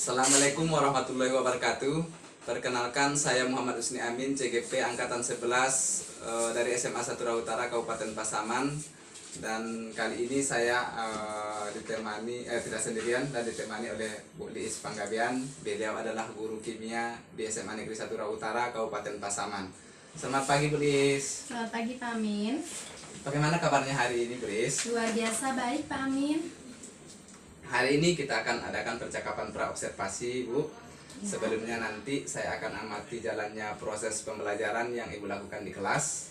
Assalamualaikum warahmatullahi wabarakatuh. Perkenalkan, saya Muhammad Usni Amin, CGP Angkatan 11 dari SMA Satura Utara Kabupaten Pasaman. Dan kali ini saya tidak sendirian dan ditemani oleh Bu Liis Panggabean. Beliau adalah guru kimia di SMA Negeri Satura Utara Kabupaten Pasaman. Selamat pagi Bu Liis. Selamat pagi Pak Amin. Bagaimana kabarnya hari ini Bu Liis? Luar biasa baik Pak Amin. Hari ini kita akan adakan percakapan praobservasi, Bu. Sebelumnya nanti saya akan amati jalannya proses pembelajaran yang Ibu lakukan di kelas.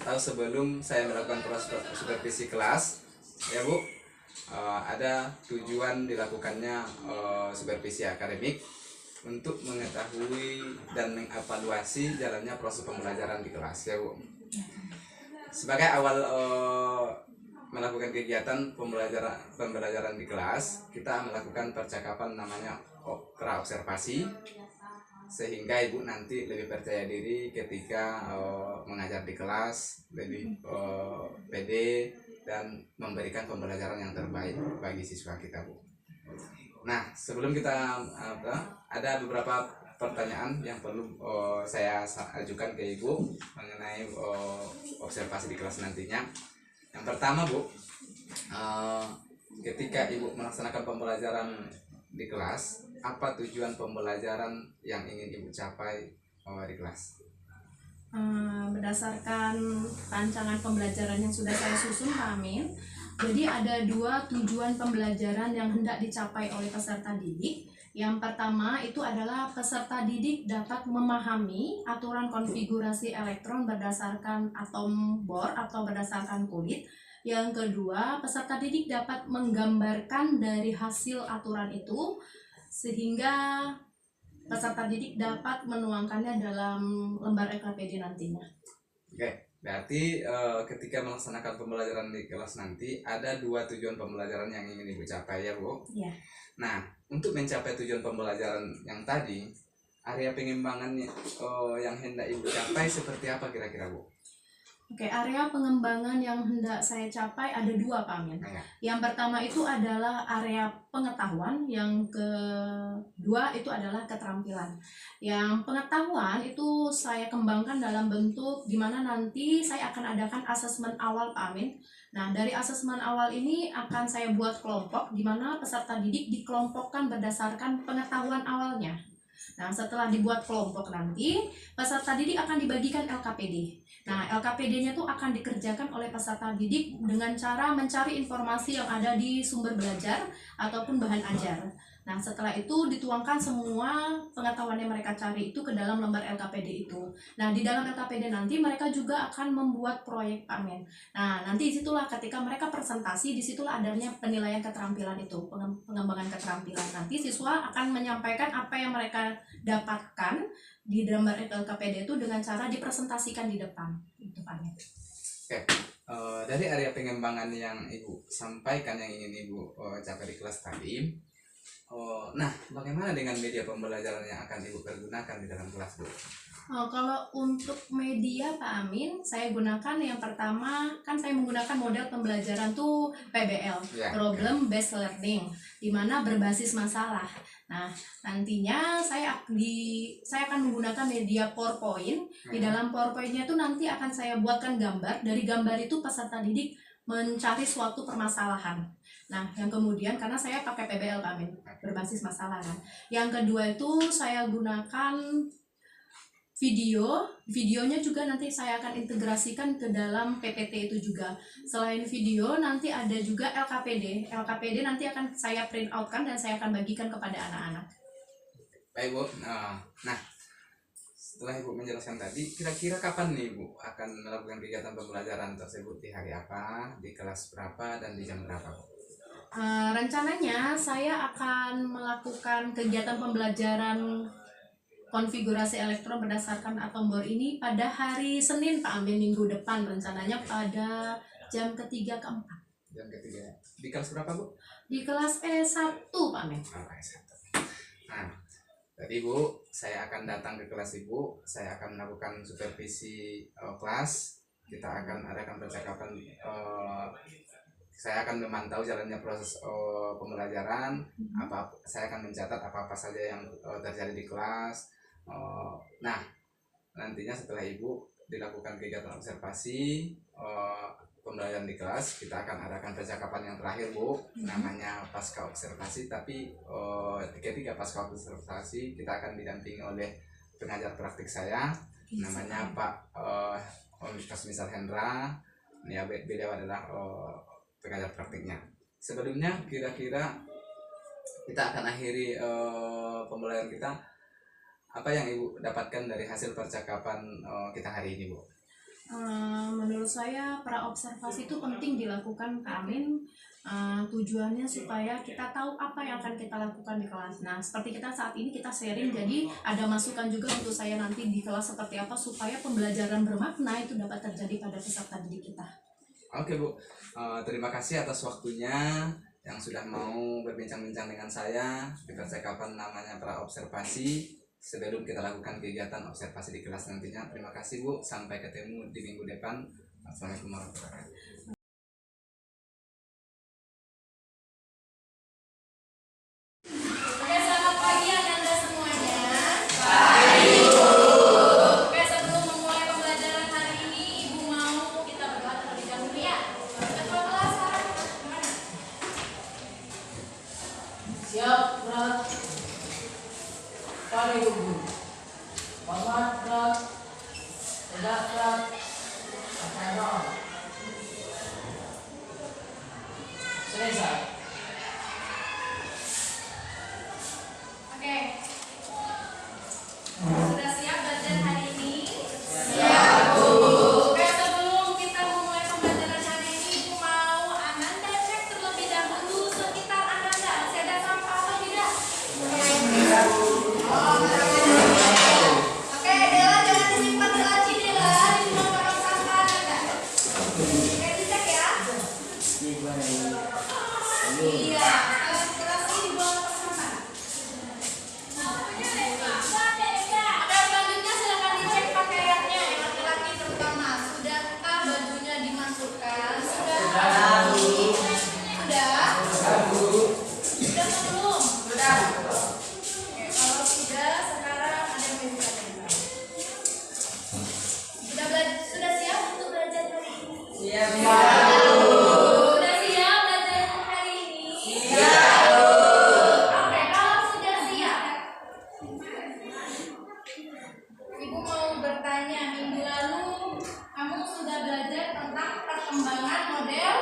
Atau sebelum saya melakukan proses supervisi kelas, ya Bu, ada tujuan dilakukannya supervisi akademik untuk mengetahui dan mengevaluasi jalannya proses pembelajaran di kelas, ya Bu. Sebagai awal melakukan kegiatan pembelajaran di kelas, kita melakukan percakapan namanya praobservasi, sehingga Ibu nanti lebih percaya diri ketika mengajar di kelas, lebih pede dan memberikan pembelajaran yang terbaik bagi siswa kita, Bu. Nah, sebelum kita ada beberapa pertanyaan yang perlu saya ajukan ke Ibu mengenai observasi di kelas nantinya. Yang pertama, Bu, ketika Ibu melaksanakan pembelajaran di kelas, apa tujuan pembelajaran yang ingin Ibu capai di kelas? Berdasarkan rancangan pembelajaran yang sudah saya susun Pak Amin, jadi ada dua tujuan pembelajaran yang hendak dicapai oleh peserta didik. Yang pertama itu adalah peserta didik dapat memahami aturan konfigurasi elektron berdasarkan atom bor atau berdasarkan kulit. Yang kedua, peserta didik dapat menggambarkan dari hasil aturan itu sehingga peserta didik dapat menuangkannya dalam lembar LKPD nantinya. Oke, berarti ketika melaksanakan pembelajaran di kelas nanti ada dua tujuan pembelajaran yang ingin Ibu capai, ya Bu? Iya. Nah, untuk mencapai tujuan pembelajaran yang tadi, area pengembangan yang hendak Ibu capai seperti apa kira-kira, Bu? Oke, area pengembangan yang hendak saya capai ada dua Pak Amin. Nah, Yang pertama itu adalah area pengetahuan, yang kedua itu adalah keterampilan. Yang pengetahuan itu saya kembangkan dalam bentuk dimana nanti saya akan adakan asesmen awal Pak Amin. Nah, dari asesmen awal ini akan saya buat kelompok dimana peserta didik dikelompokkan berdasarkan pengetahuan awalnya. Nah, setelah dibuat kelompok nanti, peserta didik akan dibagikan LKPD. Nah, LKPD-nya tuh akan dikerjakan oleh peserta didik dengan cara mencari informasi yang ada di sumber belajar ataupun bahan ajar. Nah, setelah itu dituangkan semua pengetahuan yang mereka cari itu ke dalam lembar LKPD itu. Nah, di dalam LKPD nanti mereka juga akan membuat proyek Pak Amin. Nah, nanti disitulah ketika mereka presentasi, disitulah adanya penilaian keterampilan itu, pengembangan keterampilan. Nanti siswa akan menyampaikan apa yang mereka dapatkan di lembar LKPD itu dengan cara dipresentasikan di depan. Itu Pak Amin. Oke, dari area pengembangan yang Ibu sampaikan yang ingin Ibu capai di kelas tadi, nah bagaimana dengan media pembelajaran yang akan Ibu pergunakan di dalam kelas, Bu? Kalau untuk media Pak Amin, saya gunakan yang pertama, kan saya menggunakan model pembelajaran tuh PBL, Ya, Problem Based Learning, di mana berbasis masalah. Nah, nantinya saya akan menggunakan media PowerPoint. Di dalam PowerPoint-nya tuh nanti akan saya buatkan gambar. Dari gambar itu peserta didik mencari suatu permasalahan. Nah, yang kemudian karena saya pakai PBL Pak Amin, berbasis masalah kan. Yang kedua itu saya gunakan videonya juga nanti saya akan integrasikan ke dalam PPT itu juga. Selain video nanti ada juga LKPD nanti akan saya print out kan dan saya akan bagikan kepada anak-anak. Baik, Bu. Nah, setelah Ibu menjelaskan tadi, kira-kira kapan nih Ibu akan melakukan kegiatan pembelajaran tersebut, di hari apa, di kelas berapa, dan di jam berapa, Bu? Rencananya saya akan melakukan kegiatan pembelajaran konfigurasi elektron berdasarkan atom bor ini pada hari Senin Pak Amin, minggu depan, rencananya pada jam ketiga keempat. Jam ketiga. Di kelas berapa, Bu? Di kelas E1 Pak Amin. S1. Nah, tadi Bu, saya akan datang ke kelas Ibu, saya akan melakukan supervisi kelas. Kita akan adakan percakapan saya akan memantau jalannya proses pembelajaran. Saya akan mencatat apa-apa saja yang terjadi di kelas. Nah, nantinya setelah Ibu dilakukan kegiatan observasi pembelajaran di kelas, kita akan adakan percakapan yang terakhir, Bu, namanya pasca observasi. Tapi ketika pasca observasi kita akan didampingi oleh pengajar praktik saya, namanya Pak Universitas Misal Hendra. Ya, beliau adalah pengajar praktiknya. Sebelumnya kira-kira kita akan akhiri pembelajaran kita. Apa yang Ibu dapatkan dari hasil percakapan kita hari ini, Bu? Menurut saya praobservasi itu penting dilakukan, Kak Amin. Tujuannya supaya kita tahu apa yang akan kita lakukan di kelas. Nah, seperti kita saat ini kita sharing, jadi ada masukan juga untuk saya nanti di kelas seperti apa supaya pembelajaran bermakna itu dapat terjadi pada peserta didik kita. Oke, Bu, terima kasih atas waktunya yang sudah mau berbincang-bincang dengan saya di percakapan namanya praobservasi. Sebelum kita lakukan kegiatan observasi di kelas nantinya. Terima kasih, Bu. Sampai ketemu di minggu depan. Assalamualaikum warahmatullahi wabarakatuh. Oke, selamat pagi Anda semuanya. Baik. Oke, sebelum memulai pembelajaran hari ini, Ibu mau kita berdoa terlebih dahulu ya. Ketua kelas sekarang kemana? Siap, berat. Kali Ibu. Semangat, berat. Tegak, berat. Acara. Selesai. Oke. Sudah siap belajar hari ini? Siap, Bu. Oke, sebelum kita memulai pembelajaran hari ini, Ibu mau Ananda cek terlebih dahulu sekitar Ananda. Masih ada sampah atau tidak? Oke, Dela jangan disimpan di laci, Dela. Ini cuma barang sampah Ananda. Oke, dicek ya. Iya, keras ini dibuang ke sana. Oke, selanjutnya silakan dicek pakaiannya, yang laki-laki terutama. Sudahkah bajunya dimasukkan? Sudah? Sudah? Sudah atau belum? Sudah. Oke, kalau sudah, sekarang ada yang mau ditanyakan. Sudah siap untuk belajar hari ini? Siap, Sudah siap belajar hari ini? Oke, kalau sudah siap, Ibu mau bertanya, minggu lalu kamu sudah belajar tentang perkembangan model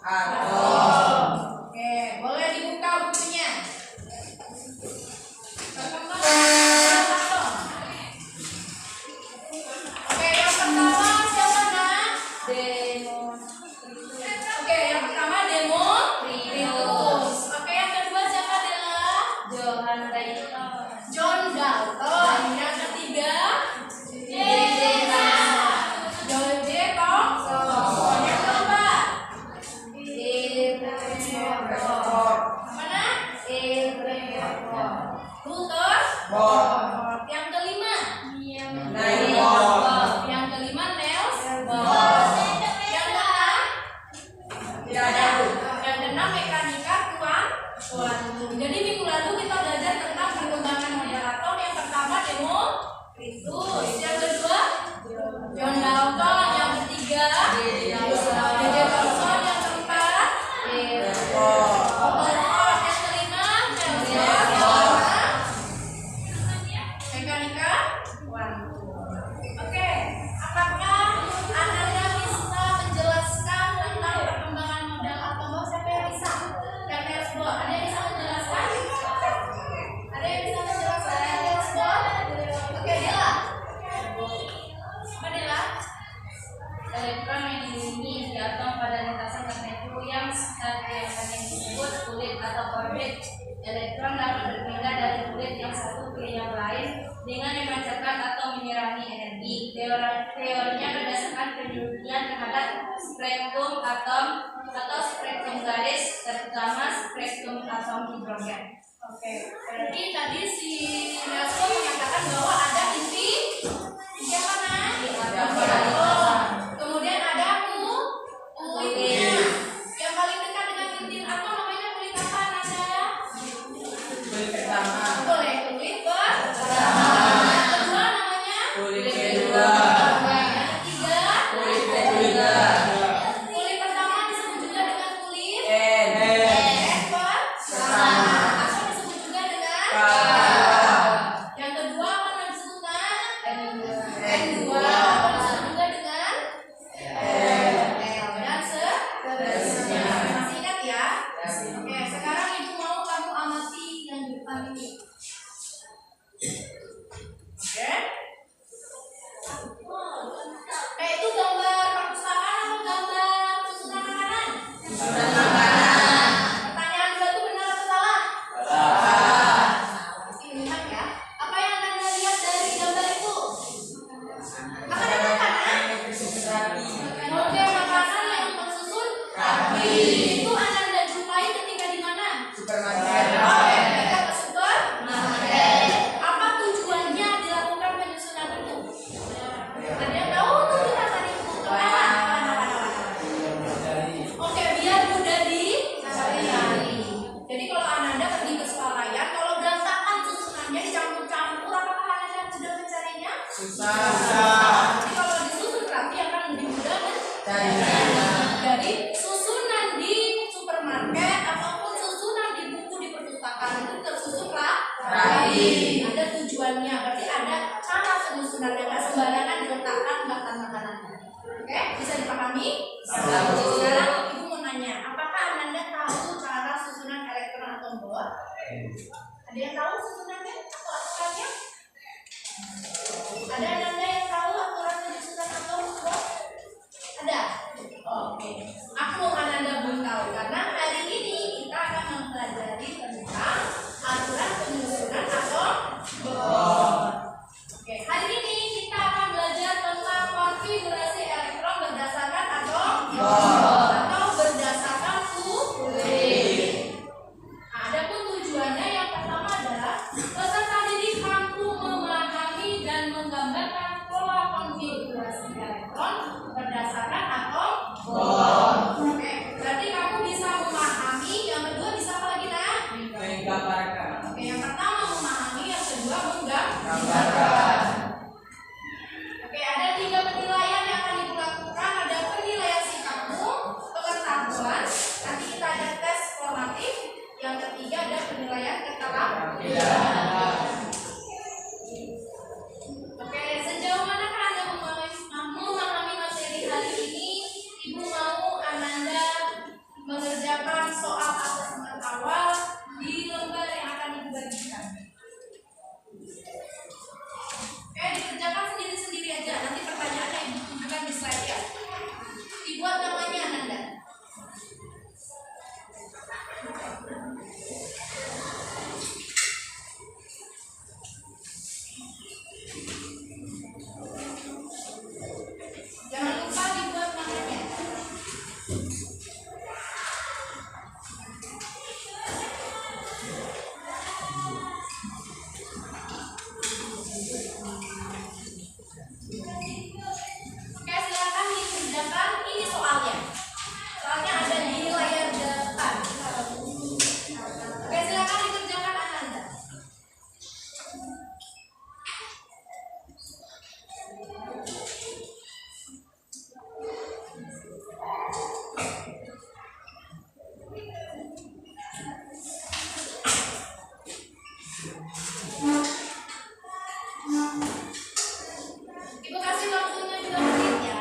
atom. Oke, boleh dibuka bukunya. Perkembangan model atom. Oke, yang pertama siapa nak? Oke, yang pertama Democritus. Oke, yang kedua siapa Dela? John Dalton. Yang ketiga John J. Thomson. Yang keempat mana? Luther. Yang kelima Yang kelima Nelson. Yang keenam mekanika kuantum. Jadi minggu lalu kita belajar tentang perkembangan model atom. Yang pertama Democritus, yang kedua John Dalton, yang ketiga J.J. Thomson, yang keempat Rutherford, yang kelima Nelson, yang keenam mekanika kuantum. Oke, apakah Anda bisa menjelaskan tentang perkembangan model atom? Oh, siapa yang bisa? Niels Bohr. Ada yang bisa menjelaskan? Ada yang bisa menjelaskan Niels Bohr? Oke, Dela. Apa Dela? Elektron yang dilindungi di atom pada lintasan tertentu yang disebut kulit atau orbit. Elektron dapat berpindah dari kulit yang satu ke yang lain dengan memancarkan atau menyiramkan energi. Teorinya berdasarkan penelitian terhadap spektrum atom atau spektrum garis, terutama spektrum atom hidrogen. Oke, berarti tadi si Niels Bohr mengatakan bahwa ada inti mana? Kemudian ada kulit. Yang paling Jadi kalau disusun rapi akan lebih mudah kan? Jadi susunan di supermarket ataupun susunan di buku di perpustakaan itu tersusun rapi. Ada tujuannya, berarti ada cara penyusunannya, nggak sembarangan diletakkan bahan makanannya. Oke, bisa dipahami? Sekarang ibu mau nanya, apakah Ananda tahu cara susunan elektron atom bor? Ada yang tahu susunannya atau aturannya? Ada Ananda yang tahu aturan penyusunan atom bor? Ada? Oke. Aku mau Ananda belum tahu karena hari ini kita akan mempelajari tentang aturan penyusunan atom bor. Oke, hari ini kita akan belajar tentang konfigurasi elektron berdasarkan atom bor atau berdasarkan kulit. Nah, adapun tujuannya yang pertama adalah peserta didik mampu memahami dan menggambarkan pola konfigurasi elektron berdasarkan atom bor. Oke, berarti kamu bisa memahami, yang kedua bisa apa lagi nak? Menggambarkan. Oke, yang pertama memahami, yang kedua menggambarkan. Oke, ada 3 penilaian yang akan ibu lakukan. Ada penilaian sikapmu, pengetahuan, nanti kita ada tes formatif. Yang ketiga ada penilaian keterampilan. Oke, sejauh mana Anda memahami materi hari ini? Ibu mau Ananda mengerjakan soal asesmen awal di lembar yang akan ibu bagikan. Oke, dikerjakan sendiri-sendiri aja. Nanti pertanyaannya ibu tunjukkan di slide ya. Dibuat namanya Ananda. Jangan lupa dibuat namanya. Oke, silakan dikerjakan. Ini soalnya. Soalnya ada di layar depan. Oke, silakan dikerjakan Ananda. Ibu kasih waktunya 2 menit ya.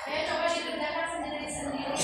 Oke, coba dikerjakan sendiri-sendiri.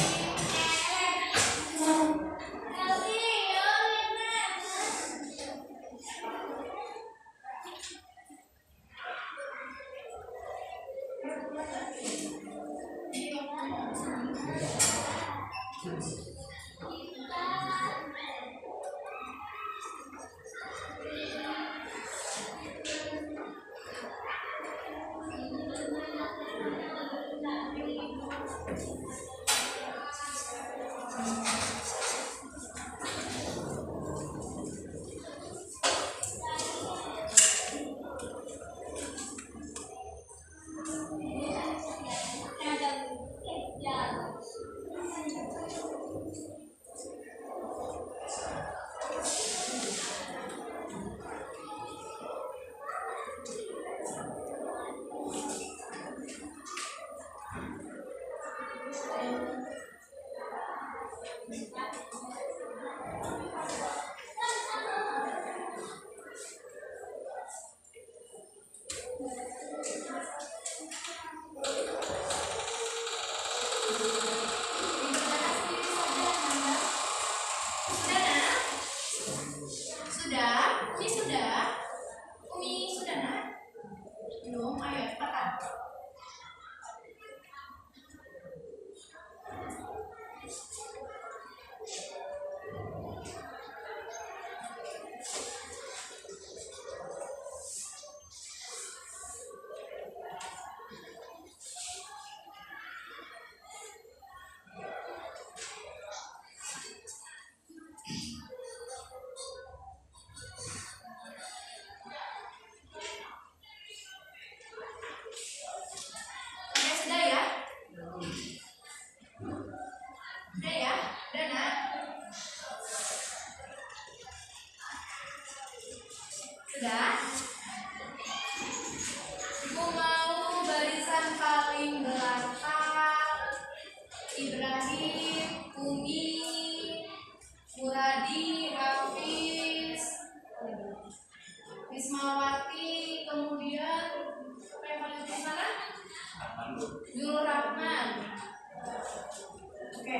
Sudah? Ibu mau barisan paling belakang. Ibrahim, Umi, Muradi, Hafiz, Wismawati, kemudian apa yang paling di sana? Nurul Rahman. Oke,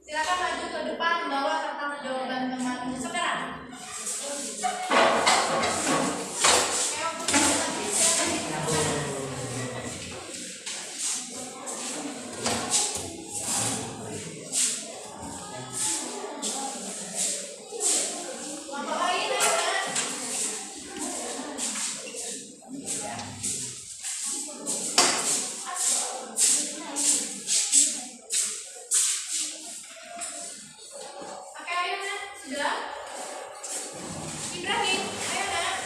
silakan maju ke depan bawa kertas jawaban teman sekarang. Oke, ayo Nak. Sudah? Ibrahim, ayo Nak.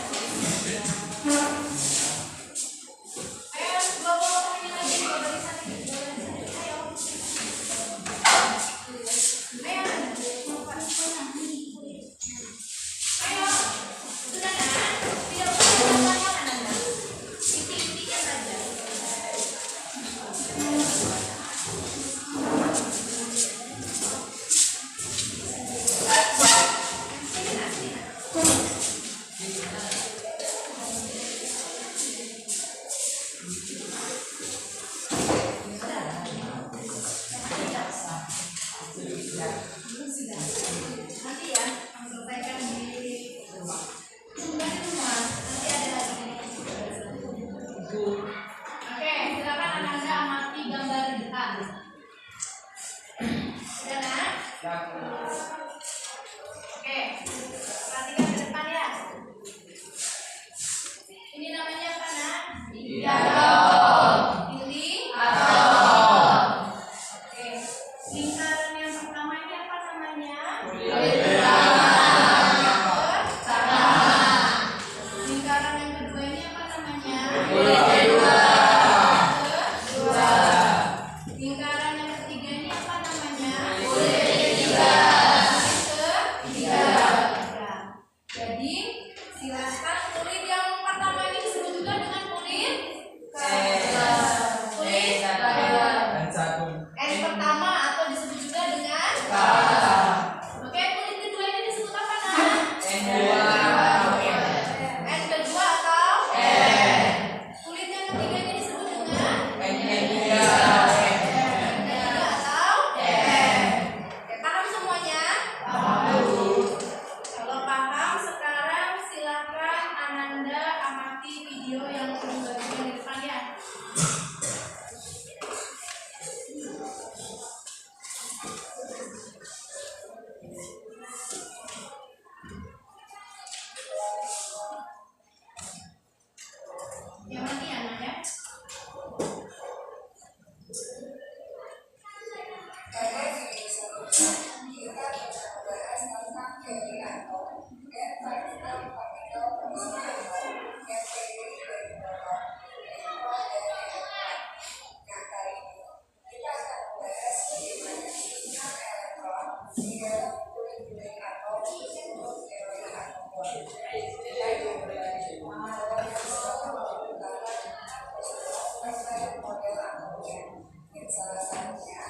Ayo, bawa orangnya lagi, bawa barisan lagi, bawa barisan lagi. Ayo. Ayo, Nak. Ayo. Sudah, Nak. Tidak usah dibanyak-banyak, Nak. Titik-titiknya saja. Sini, Nak, sini, Nak. Sudah. Nanti ya, kamu selesaikan di rumah. Bukan di rumah, nanti ada lagi. Oke, silakan Ananda amati gambar depan. Sudah, Nak? Oke, perhatikan ke depan ya. Ini namanya apa, Nak? Dialog. Ini atom. Oke, lingkaran yang pertama ini apa namanya? Lingkaran yang kedua ini apa namanya? Lingkaran yang ketiga ini apa namanya? Ketiga. Jadi silakan kulit yang pertama ini disebut juga dengan kulit kulit S pertama atau disebut juga dengan Oke, kulit kedua ini disebut apa, Nak? N kedua atau kulit yang ketiga ini disebut dengan N ketiga atau Oke, paham semuanya? Kalau paham, sekarang silakan Ananda amati video yang bagian di depan ya. Yang mati ya, Nak, ya? Salah satunya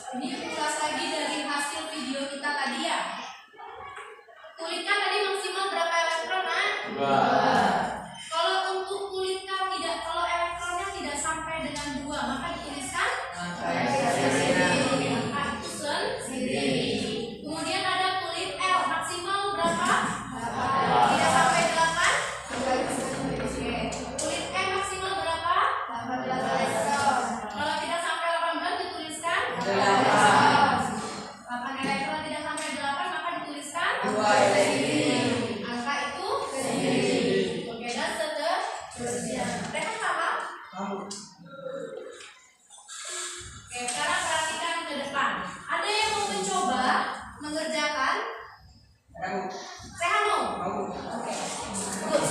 Ini ulas lagi dari hasil video kita tadi ya. Kulitkan tadi maksimal berapa elektron, Nak? 2. Kalau untuk kulitkan tidak, kalau elektronnya tidak sampai dengan 2, maka dituliskan angka itu sendiri. Kemudian ada kulit L maksimal berapa? 8. Tidak sampai 8? Oke. Kulit M maksimal berapa? 18 elektron. Kalau tidak sampai 18 dituliskan 8 elektron tidak sampai 8 maka dituliskan 2 sendiri. Angka itu sendiri. Oke, dan seterusnya. Mereka paham? Oke, sekarang perhatikan ke depan. Ada yang mau mencoba mengerjakan? Saya mau. Oke. Good.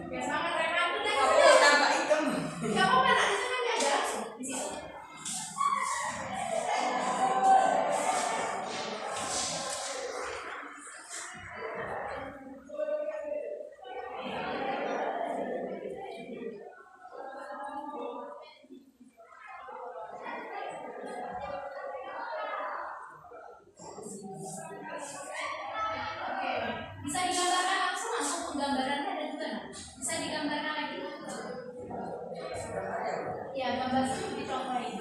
Oke, semangat Rehan. Udah, nggak apa-apa, Nak. Di sana nggak ada langsung. Di situ. Oke, bisa digambarkan langsung penggambarannya ada juga, Nak? Bisa digambarkan lagi? Ya, gambar seperti dicontohin.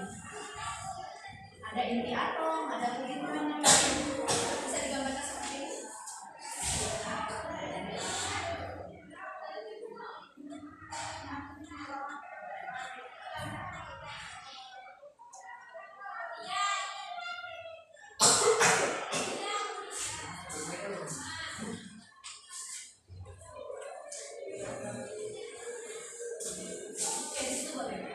Ada inti atom, ada kulit mana, bisa digambarkan seperti ini. Oke, di situ boleh.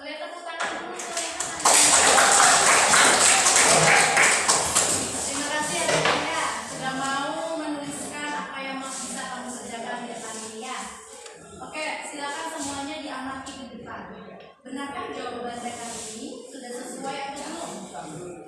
Boleh tepuk tangan dulu untuk terima kasih ya Rehan ya, sudah mau menuliskan apa yang bisa kamu kerjakan di depan ini ya. Oke, silakan semuanya diamati ke depan. Benarkah jawaban Rehan ini sudah sesuai atau belum?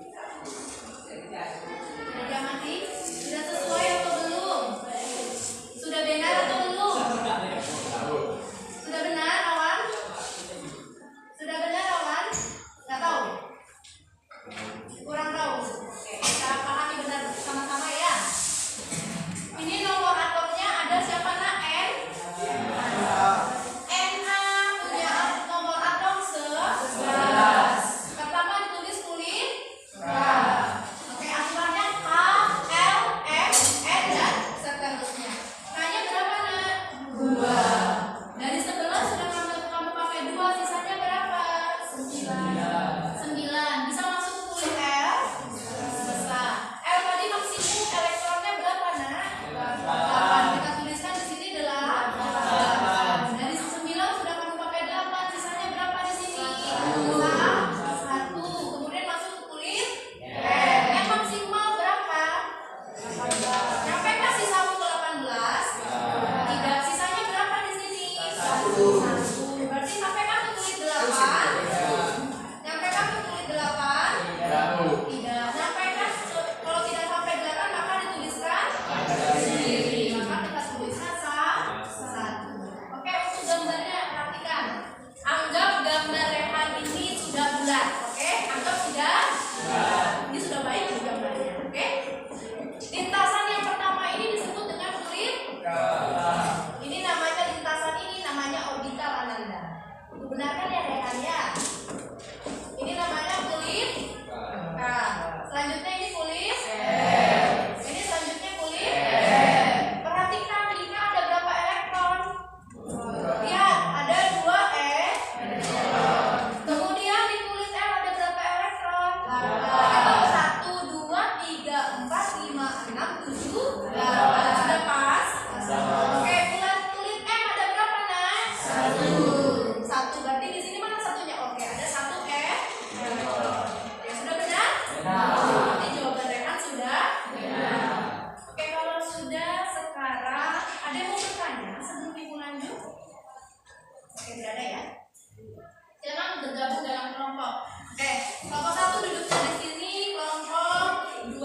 Kelompok 1 duduknya di sini, kelompok 2,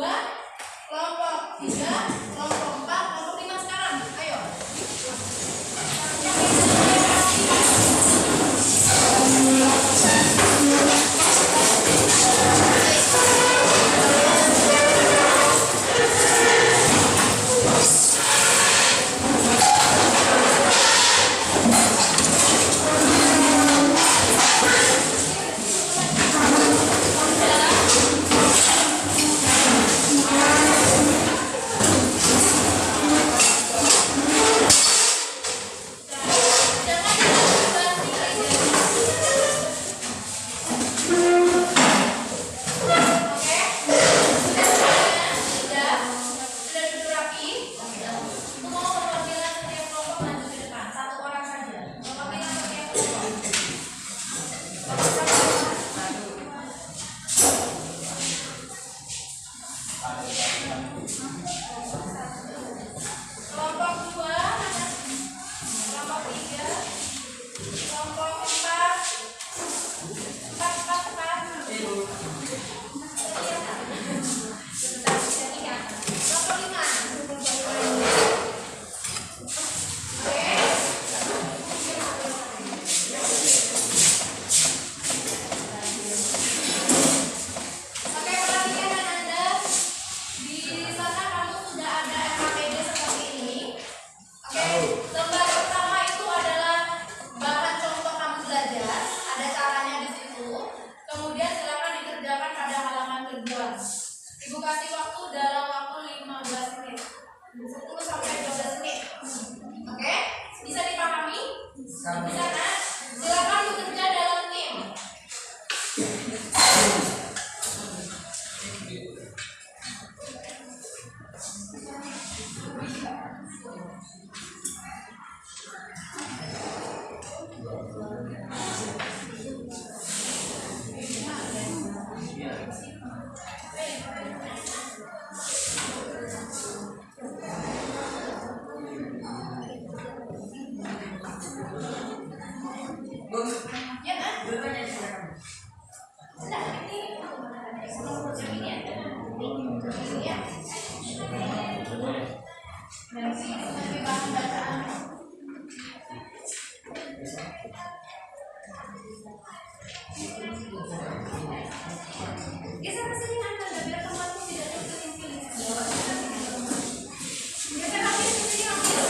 kelompok 3, kelompok 4, kelompok 5 sekarang. Ayo. Ibu kasih waktu dalam waktu 15 menit. 10 sampai 12 menit. Oke? Bisa dipahami? Bisa kan? Silakan bekerja dalam tim. Ya kan? Sudah, ini yang ini ya. Ini ya. Dan sini sebagai bahan bacaan. Geser ke sini Anda, biar tempatmu tidak terpilih-pilih. Geser lagi ke sini ambil.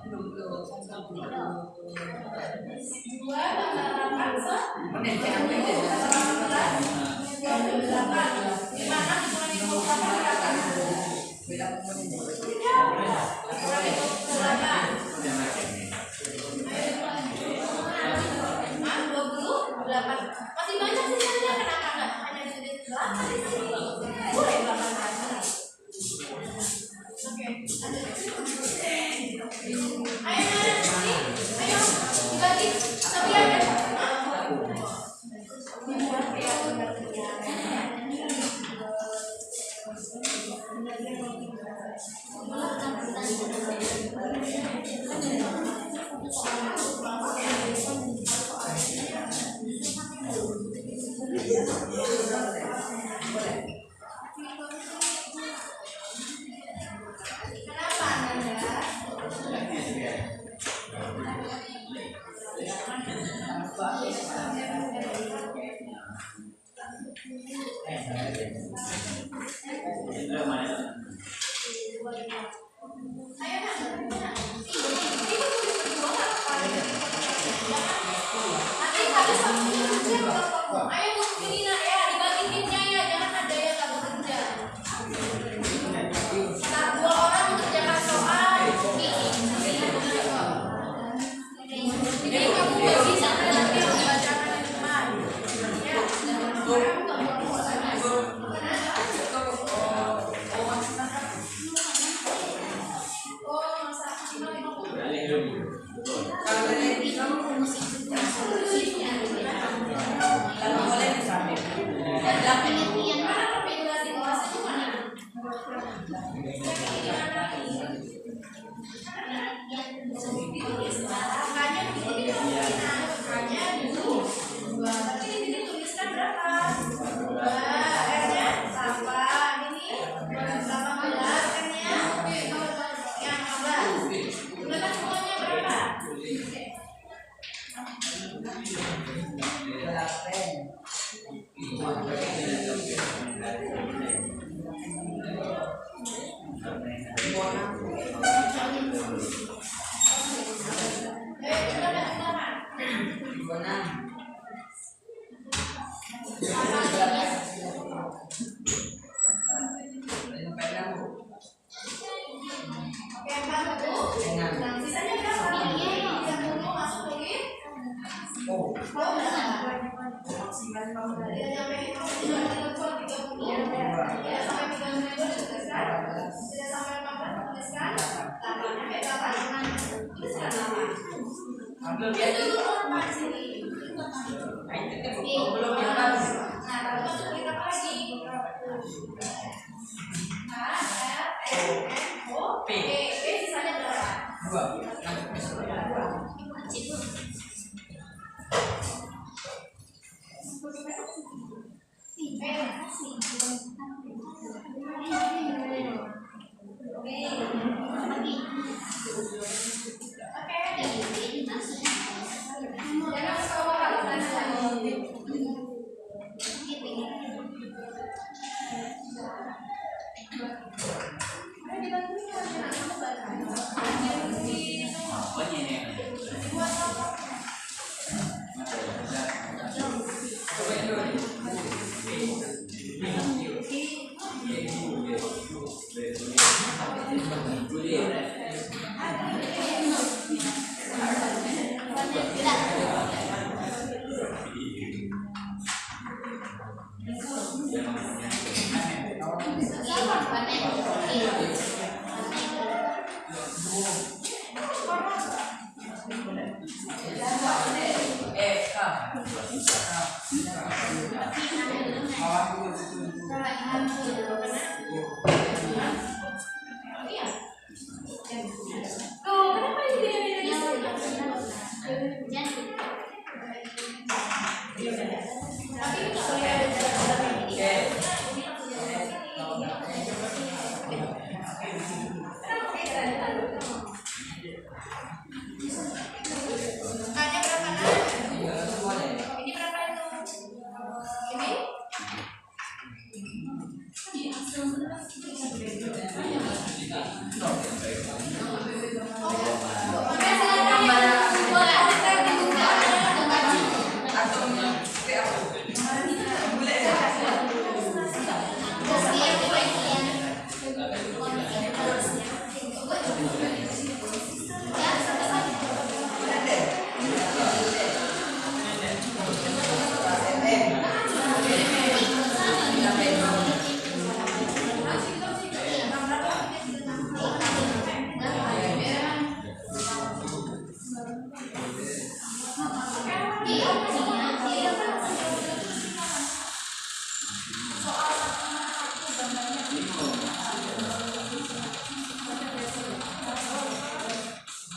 Dua tambah 8 masih banyak sisanya, kenapa nggak hanya di 8 di sini? Boleh 8 lagi. Oke, ayo dibagi tapi ada. Kenapa Nanda? Ayo ini nak ya, dibagi timnya ya, jangan ada yang nggak bekerja. Nah, 2 orang mengerjakan soal ini kamu nggak bisa nanti membacakan di depan. Ya,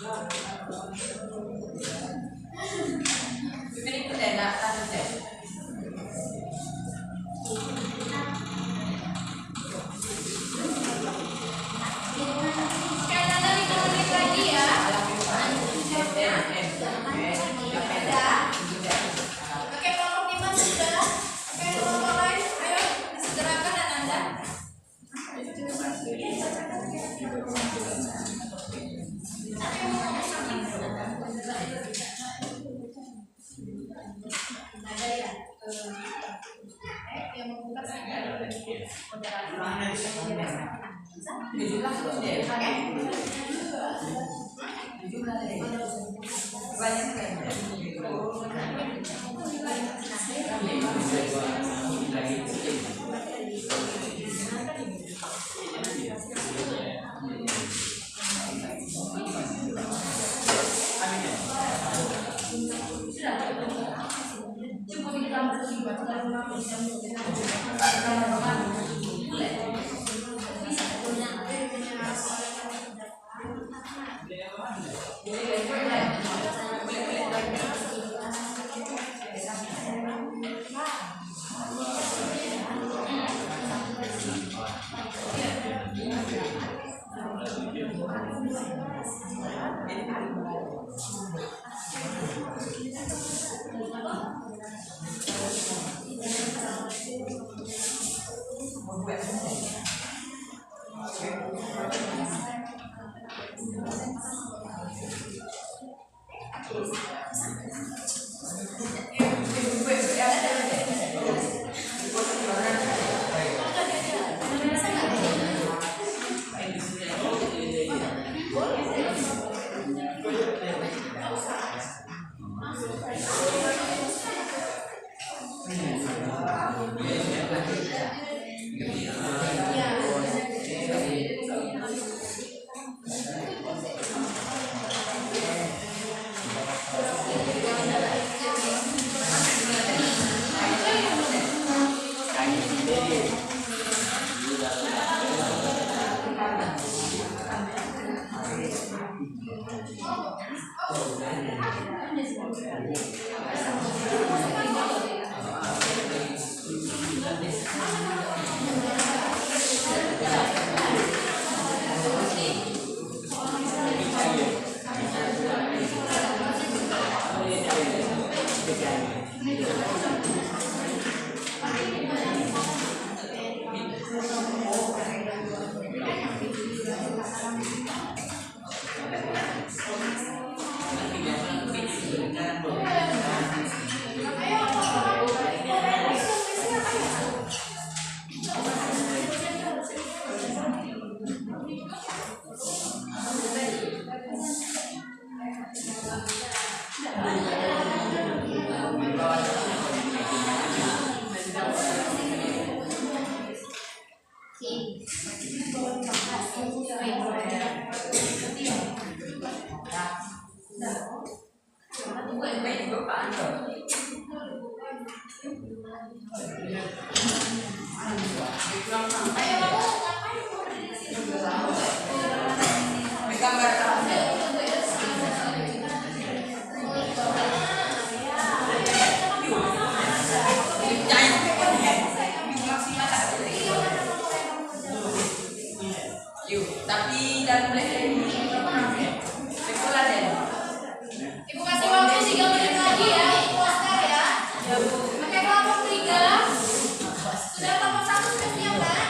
Ini pun enak lanjut deh. Sekali lagi 5 menit lagi ya. Oke, kelompok 5 sudah. Oke, kelompok lain, ayo segerakan Ananda. Ada ya? Yang membuka Tapi dan boleh sekolah deh. Ibu kasih waktu 3 menit lagi ya, Ibu Oscar ya. Oke, kelompok 3. Sudah kelompok 1 sudah siap kan?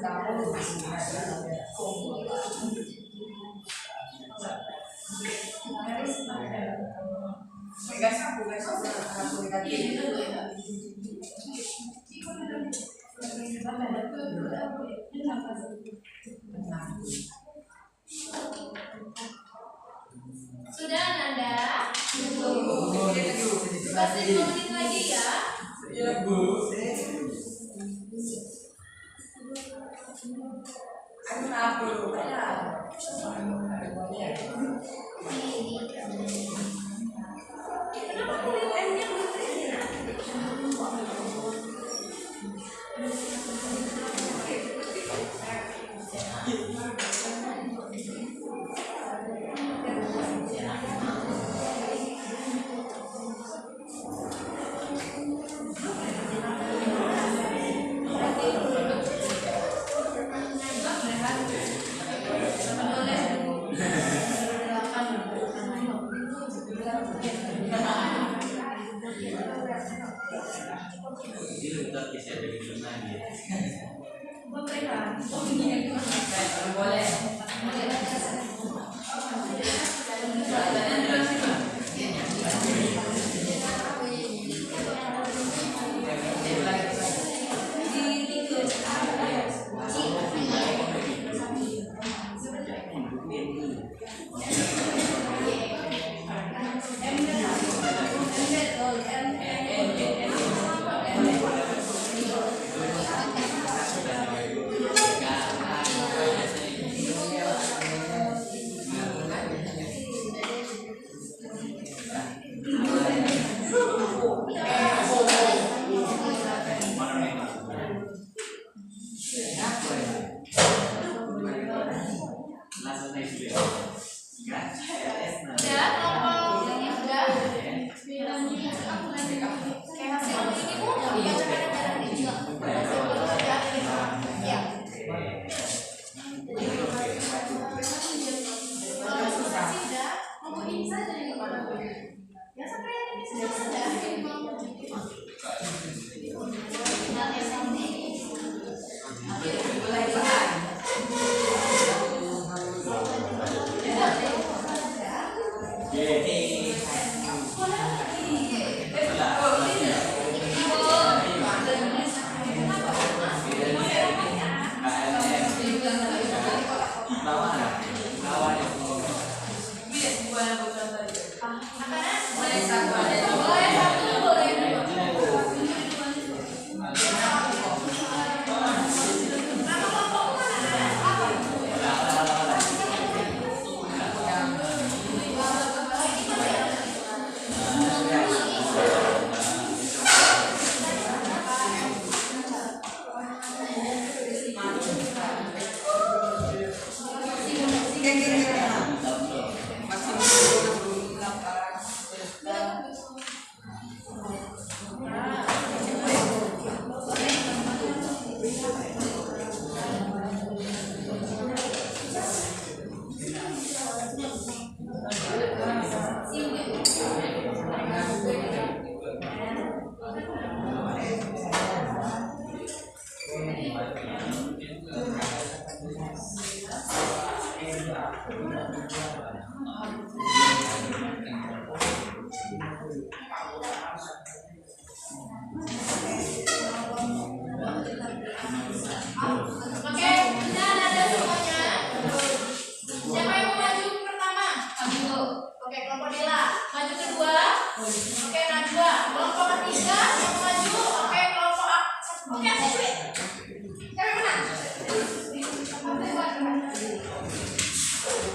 Sudah Nanda? Masih 5 menit lagi ya. Iya, Bu.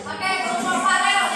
Oke, kelompok Farel.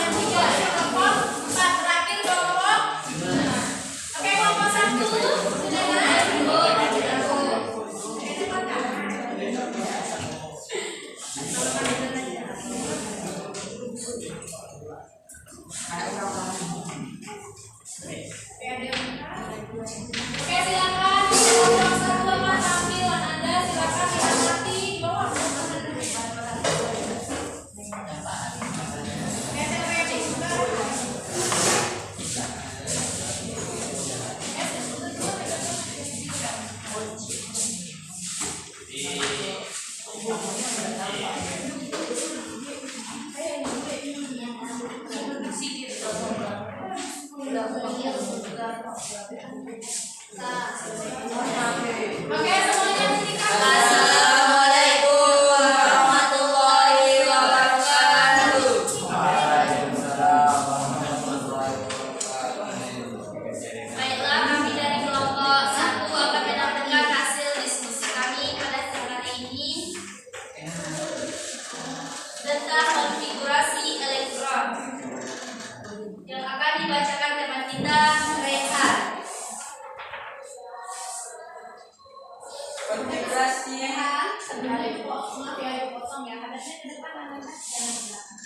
dipotong ya. Hadapnya ke depan, hadapnya jangan ke belakang.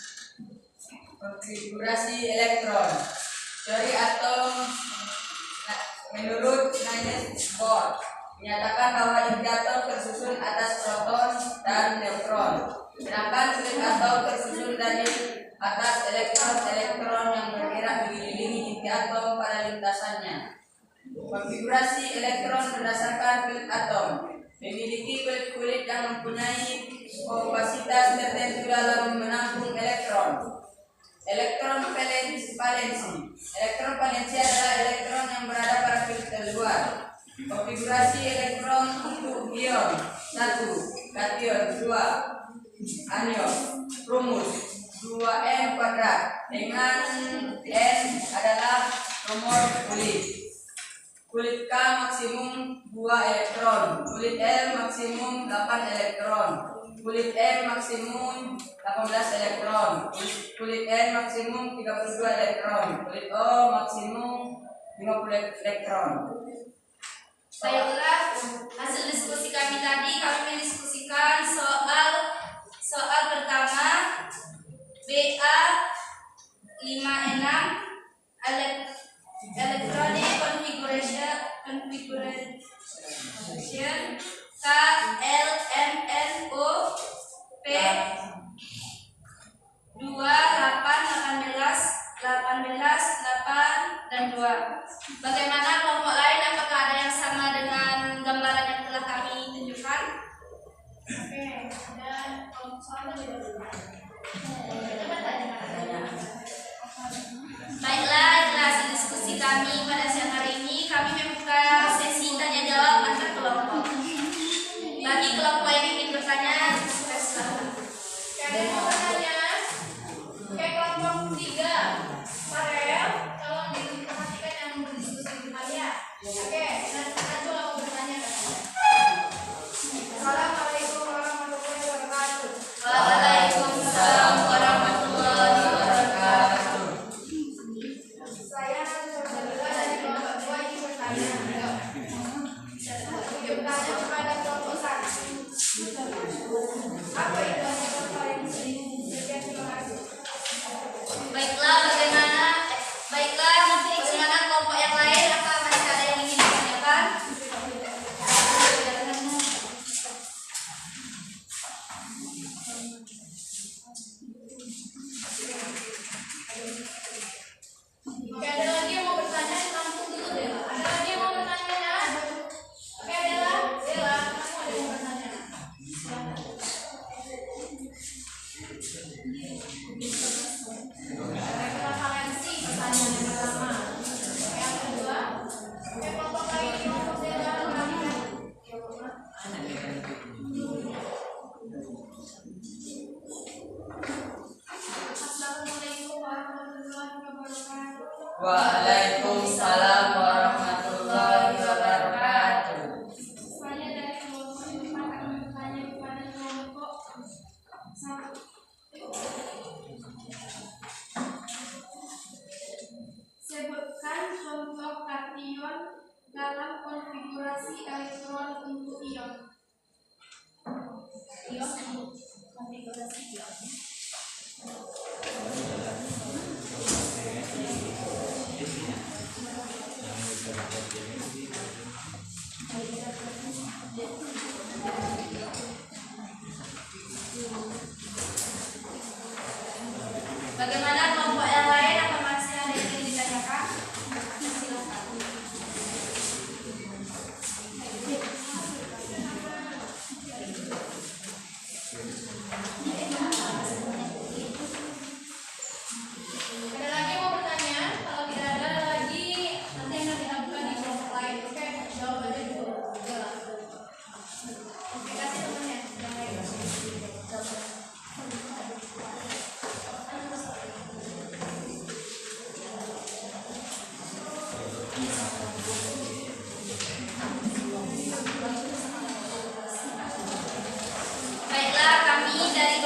Konfigurasi elektron. Teori atom menurut Niels Bohr menyatakan bahwa inti atom tersusun atas proton dan neutron, sedangkan kulit atom tersusun dari atas elektron-elektron yang bergerak mengelilingi inti atom pada lintasannya. Konfigurasi elektron berdasarkan kulit atom memiliki kulit-kulit yang mempunyai kapasitas tertentu dalam menampung elektron. Elektron valensi. Elektron valensi adalah elektron yang berada pada kulit terluar. Konfigurasi elektron untuk ion: 1 kation, 2 anion, rumus 2n kuadrat, dengan n adalah nomor kulit. Kulit K maksimum 2 elektron, kulit L maksimum 8 elektron, kulit M maksimum 18 elektron, kulit N maksimum 32 elektron, kulit O maksimum 50 elektron. Baiklah, hasil diskusi kami tadi, kami mendiskusikan soal pertama BA 56 electronic configuration KLMNO P 2 8 18 8 dan 2. Bagaimana kelompok lain, apakah ada yang sama dengan gambaran yang telah kami tunjukkan? Oke, dan kelompok sama juga. Coba tanya. Baiklah, itulah hasil diskusi kami pada siang hari ini. Kami membuka sesi tanya jawab antar kelompok. Bagi kelompok yang ingin bertanya, silakan. Ada yang mau bertanya? Oke, kelompok 3. Farel, tolong diperhatikan yang berdiskusi di depan ya. Oke, dan Najwa mau bertanya katanya. Assalamualaikum warahmatullahi wabarakatuh. Waalaikumsalam warahmatullahi wabarakatuh. Saya Najwa dari kelompok 2 ingin bertanya. Ingin bertanya kepada kelompok 1. Apa itu referensi? Terima kasih. Baiklah, bagaimana kelompok yang lain? Apa masih ada yang ingin ditanyakan? Oke, ada lagi yang mau bertanya? Langsung dulu deh. Ada lagi yang mau bertanya ya? Oke, Dela, kamu ada yang mau bertanya? Silakan. Referensi pertanyaan yang pertama. Yang kedua, kelompok lain kelompok Dela perhatikan. Assalamualaikum warahmatullahi wabarakatuh. Waalaikumsalam warahmatullahi wabarakatuh. Saya dari kelompok 4 akan bertanya kepada kelompok 1. Sebutkan contoh kation dalam konfigurasi elektron untuk ion. Konfigurasi ion. Bagaimana kelompok yang lain? Apa masih ada yang ingin ditanyakan? Silakan. Ada lagi yang mau bertanya? Kalau tidak ada lagi, nanti akan kita buka di kelompok lain. Oke, jawabannya dulu. Oke, kasih temannya yang lain. Baiklah, kami dari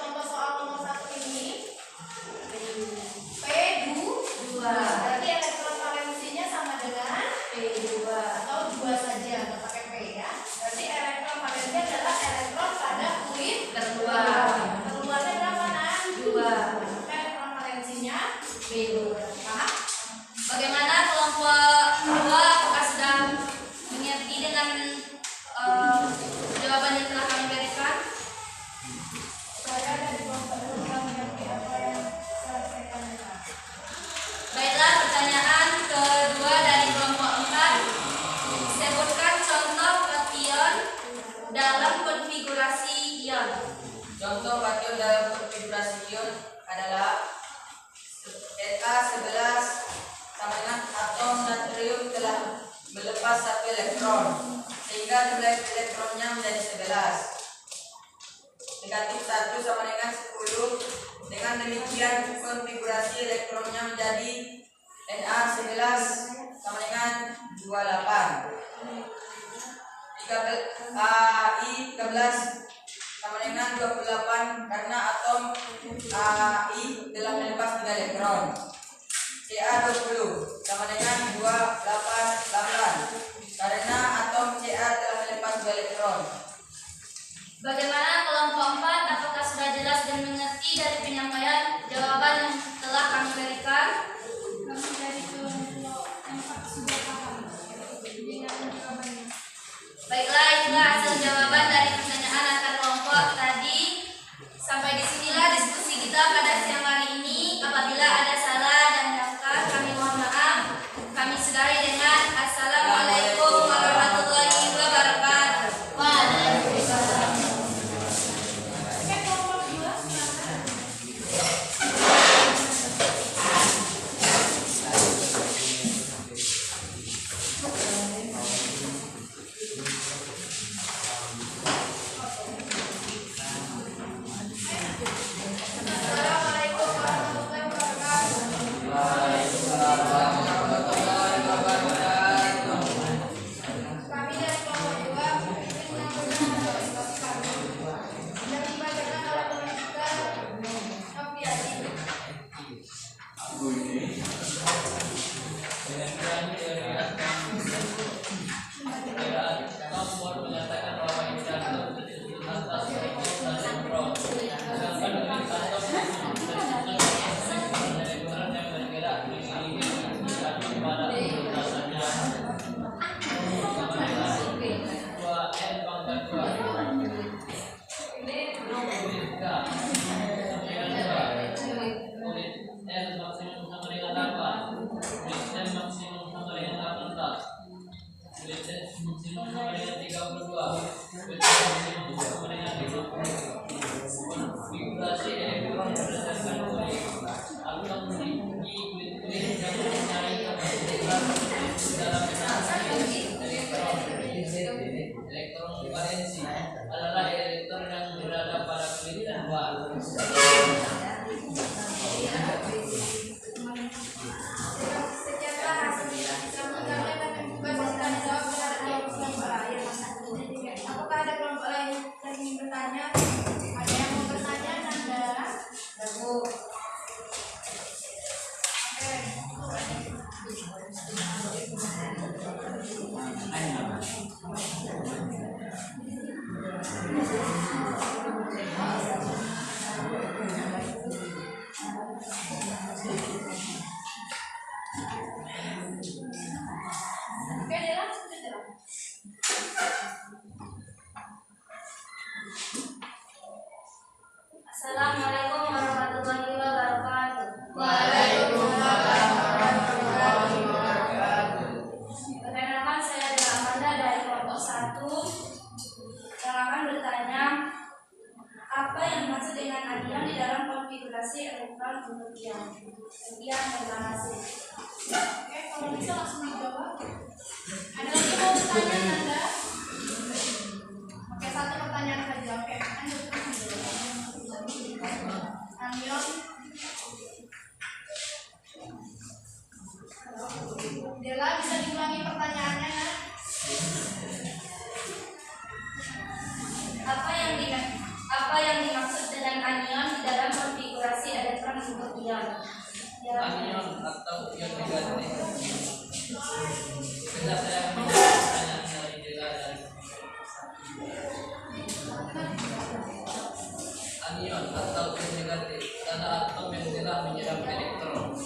contoh soal nomor 1 ini P2. Berarti elektron valensinya sama dengan P2 atau 2 saja, nggak pakai P ya. Berarti elektron valensi adalah elektron pada fluid terluar. Terluarnya berapa Nan? 2. Elektron valensinya P2. Paham? Bagaimana kelompok 2? Apakah sudah mengerti dengan jawaban yang telah kami berikan? Saya dari kelompok 2 mengerti apa yang telah saya katakan. Baiklah, pertanyaan kedua dari kelompok 4. Sebutkan contoh kation dalam konfigurasi ion. Contoh kation dalam konfigurasi ion adalah Na11 sama dengan atom natrium telah melepas satu elektron sehingga jumlah elektronnya menjadi 11. Negatif 1 sama dengan 10. Dengan demikian konfigurasi elektronnya menjadi Na11 sama dengan 28. Ai13 sama dengan 28 karena atom Ai telah melepas 3 elektron. Ca20 sama dengan 288 karena atom Ca telah melepas 2 elektron. Bagaimana kelompok 4? Apakah sudah jelas dan mengerti dari penyampaian jawaban yang telah kami berikan? Kami dari kelompok 4 sudah paham. Ingatkan jawabannya. Baiklah, itulah hasil jawaban dari pertanyaan antar kelompok tadi. Sampai disinilah diskusi kita pada siang hari ini. Apabila ada salah dan daftar, kami mohon maaf. Kami sudahi dengan Assalamualaikum warahmatullahi wabarakatuh. Waalaikumsalam. Oke, kelompok 2 silakan. Assalamualaikum warahmatullahi wabarakatuh. Kami dari kelompok 2 ingin menyampaikan partisipasi kami yang dibacakan oleh teman kita Noviati. Elektron valensi adalah elektron yang berada pada kulit dan luar. Sekianlah hasil kami akan buka dan jawab kepada kelompok lain. Apakah ada kelompok lain yang ingin bertanya? Ada yang mau bertanya, Nanda? Bagus. Oke, Dela, sudah Dela. Assalamualaikum warahmatullahi wabarakatuh. Waalaikumsalam warahmatullahi wabarakatuh. Perkenalkan, saya adalah Amanda dari kelompok 1 yang akan bertanya apa yang dimaksud dengan anion di dalam konfigurasi elektron untuk ion. Sekian, terima kasih. Oke, kalau bisa langsung dijawab. Ada lagi mau bertanya, Nanda? Oke, satu pertanyaan saja. Oke, lanjut. Anion. Dela, bisa diulangi pertanyaannya, Nak? Apa yang dimaksud dengan anion disebut ion. Anion atau ion negatif. Sebentar saya menjawab pertanyaan dari Dela dan anion atau ion negatif adalah atom yang tidak menyerap elektron.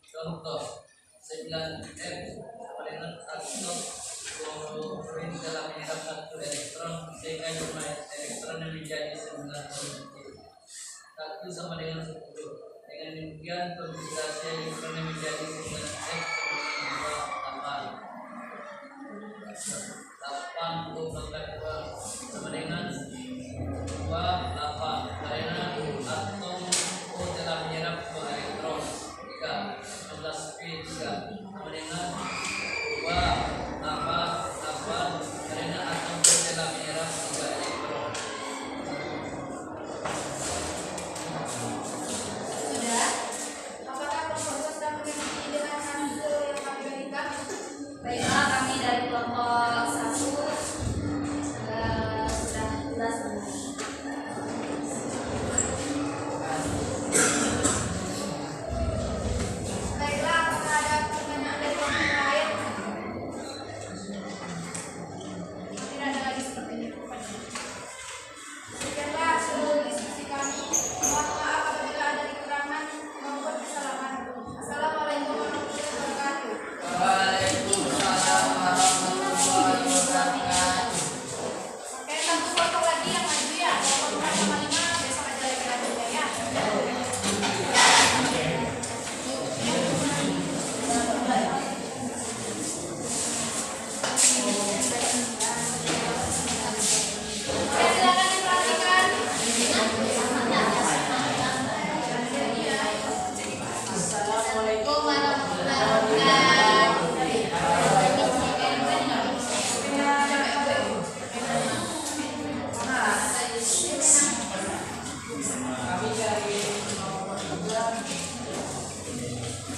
Contoh 9F sama dengan atom klorin telah menyerap 1 elektron sehingga jumlah elektronnya menjadi 9 positif. 1 sama dengan 10. Dengan demikian konsentrasi elektronnya menjadi 9F sama 8 untuk pangkat 2 sama dengan 28 karena atom O telah menyerap 2 elektron. 3 16P3 sama dengan 2 karena atom O telah menyerap 3 elektron. Sudah? Apakah kelompok sudah mengikuti dengan hasil yang kami berikan? Baiklah, kami dari kelompok 1 sudah jelas benar. Baiklah, apakah ada pertanyaan dari kelompok lain? Tidak ada lagi sepertinya. Sekianlah seluruh diskusi kami. Mohon maaf apabila ada kekurangan maupun kesalahan. Assalamualaikum warahmatullahi wabarakatuh. Waalaikumsalam warahmatullahi wabarakatuh. Oke, satu foto lagi yang maju ya. Foto 4 sama 5 besok aja lagi lanjutnya ya. Oke, silakan diperhatikan. Assalamualaikum warahmatullahi wabarakatuh. Kami dari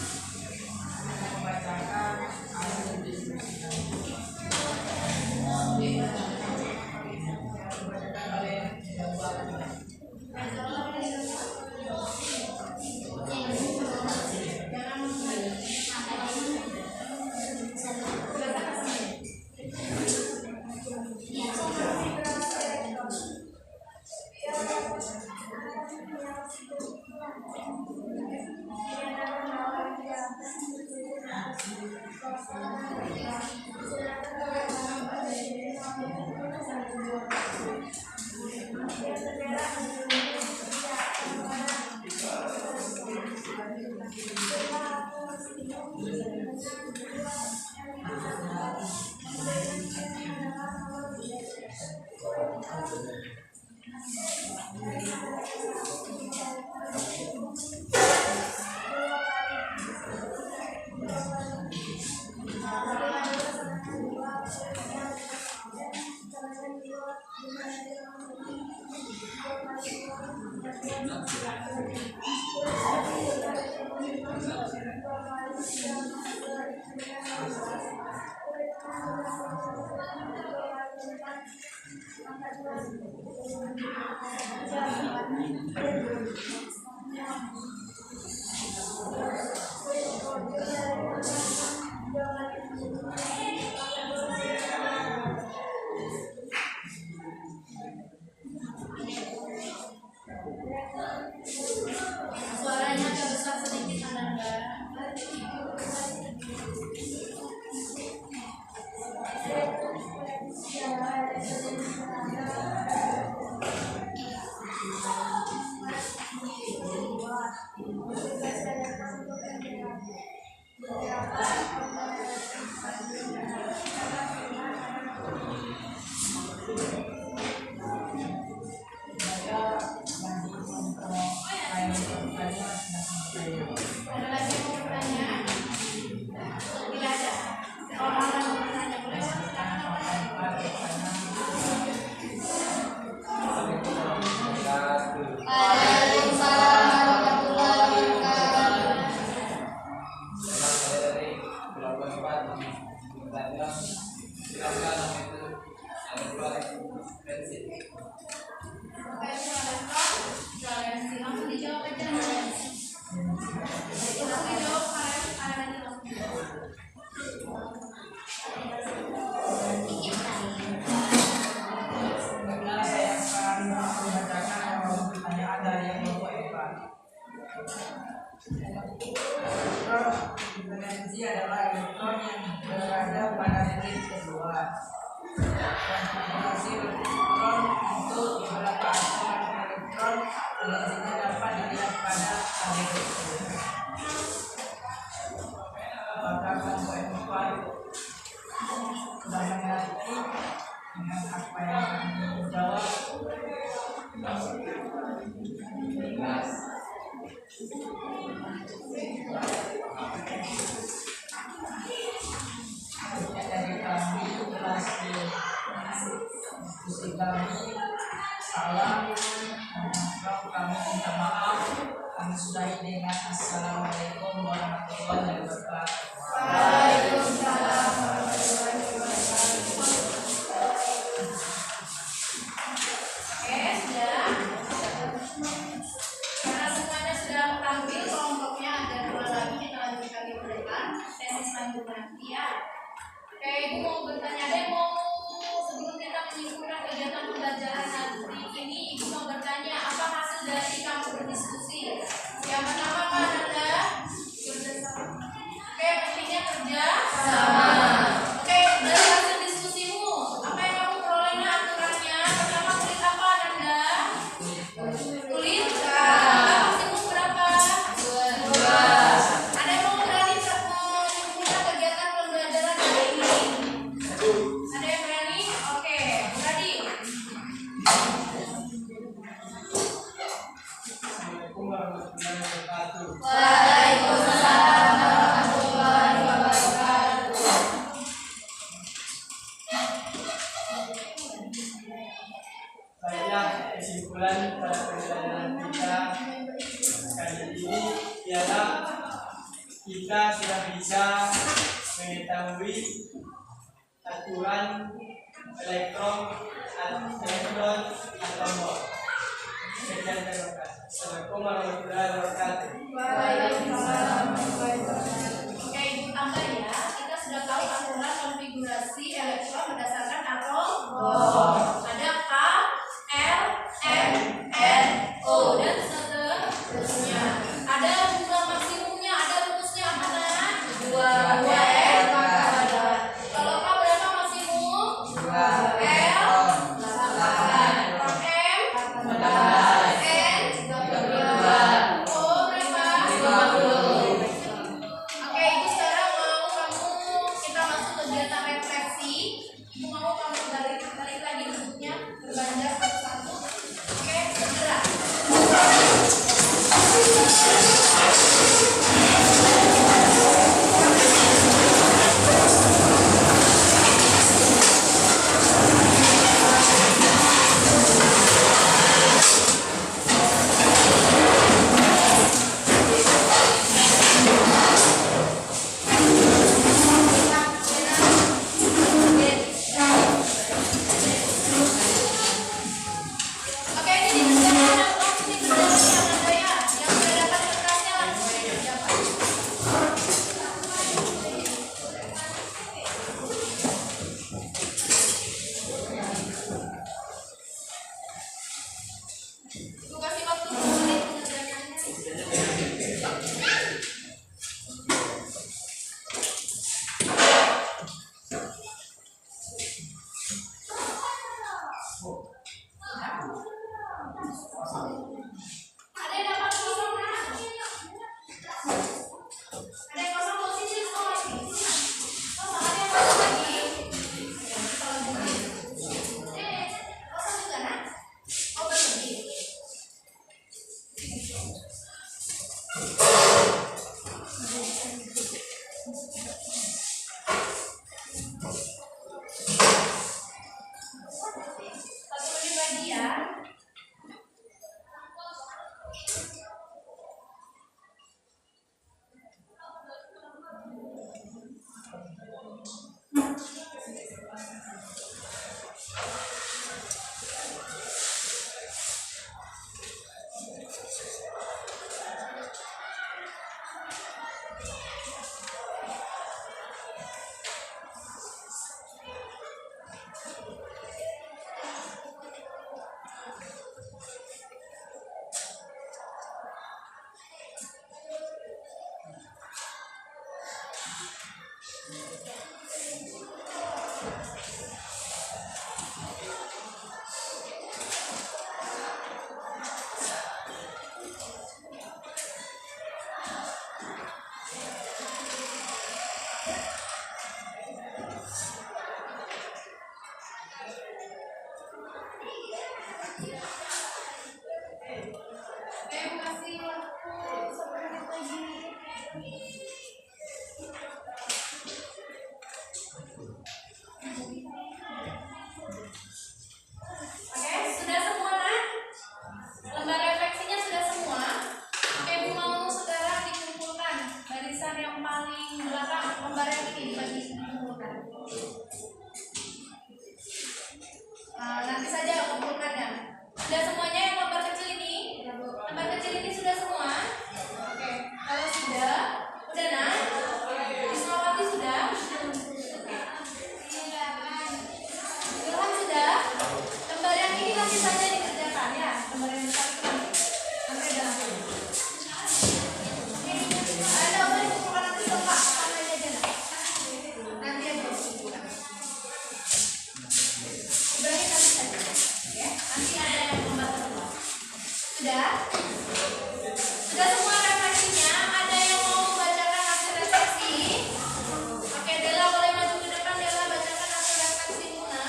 nomor 3 membacakan hasil diskusi kami. Dibacakan oleh Bapak. Suaranya agak besar sedikit, Anda. Dimensi adalah elektron yang berada pada titik kedua. Konfigurasi elektron untuk beberapa atom elektron dimensinya dapat dilihat pada tabel tersebut. Apakah kelompok empat sudah mengerti dengan apa yang kami jawab? Dari kami kelas diskusi kami salah, kami minta maaf. Kami sudahi dengan assalamualaikum warahmatullahi wabarakatuh. Waalaikumsalam. Oke, sudah. Karena semuanya sudah tampil kelompoknya, ada 2 lagi, kita lanjutkan di depan sesi selanjutnya nanti ya. Oke, Ibu mau bertanya deh, sebelum kita menyimpulkan kegiatan pembelajaran nanti ini, Ibu mau bertanya apa hasil dari kamu berdiskusi? Yang pertama apa Nanda? Oke, pentingnya kerja sama. Oke, dari hasil diskusimu, apa yang kamu peroleh aturannya? Pertama kulit apa Nanda? Kulit hasilmu berapa? 2. Ada yang mau berani menyimpulkan kegiatan pembelajaran hari ini? Ada yang berani? Oke, berani. Assalamualaikum warahmatullahi wabarakatuh. Waalaikumsalam warahmatullahi wabarakatuh. Baiklah, kesimpulan pada pembelajaran kita kali ini ialah kita sudah bisa mengetahui aturan elektron atau mol. Sekian, terima kasih. Assalamualaikum warahmatullahi wabarakatuh. Waalaikumsalam warahmatullahi wabarakatuh. Oke, Ibu tambah ya. Kita sudah tahu aturan konfigurasi elektron berdasarkan atom. Ada K, L, M, N, O dan seterusnya. Ada jumlah maksimumnya, ada rumusnya mana? 2 N kuadrat. Kalau K berapa maksimum? 2 L 8, M 14, N 32, O berapa? 50. Oke, Ibu sekarang mau kita masuk kegiatan refleksi. Ibu mau kamu balik lagi bentuknya, berbanjar satu-satu. Oke, gambar yang besar itu nanti ada hasilnya. Ada apa yang bukan nanti tempat sama aja nanti aja. Sebenarnya nanti saja, ya. Nanti ada yang gambar kedua. Sudah? Sudah semua refleksinya? Ada yang mau membacakan hasil refleksi? Oke, Dela boleh maju ke depan. Dela bacakan hasil refleksi Luna.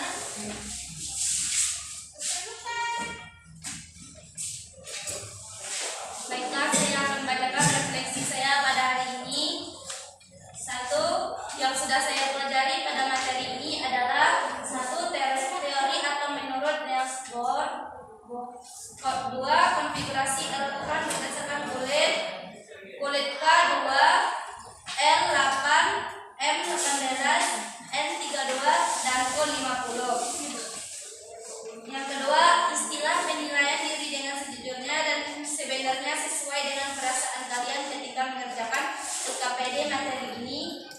Baiklah, saya akan bacakan refleksi saya pada hari ini. Satu, yang sudah saya pelajari pada materi ini adalah satu, teori atau menurut Niels Bohr. Dua, konfigurasi elektron berdasarkan kulit K2, L8, M18, N32, dan O50. Yang kedua, istilah penilaian diri dengan sejujurnya dan sebenarnya sesuai dengan perasaan kalian ketika mengerjakan UKPD materi ini.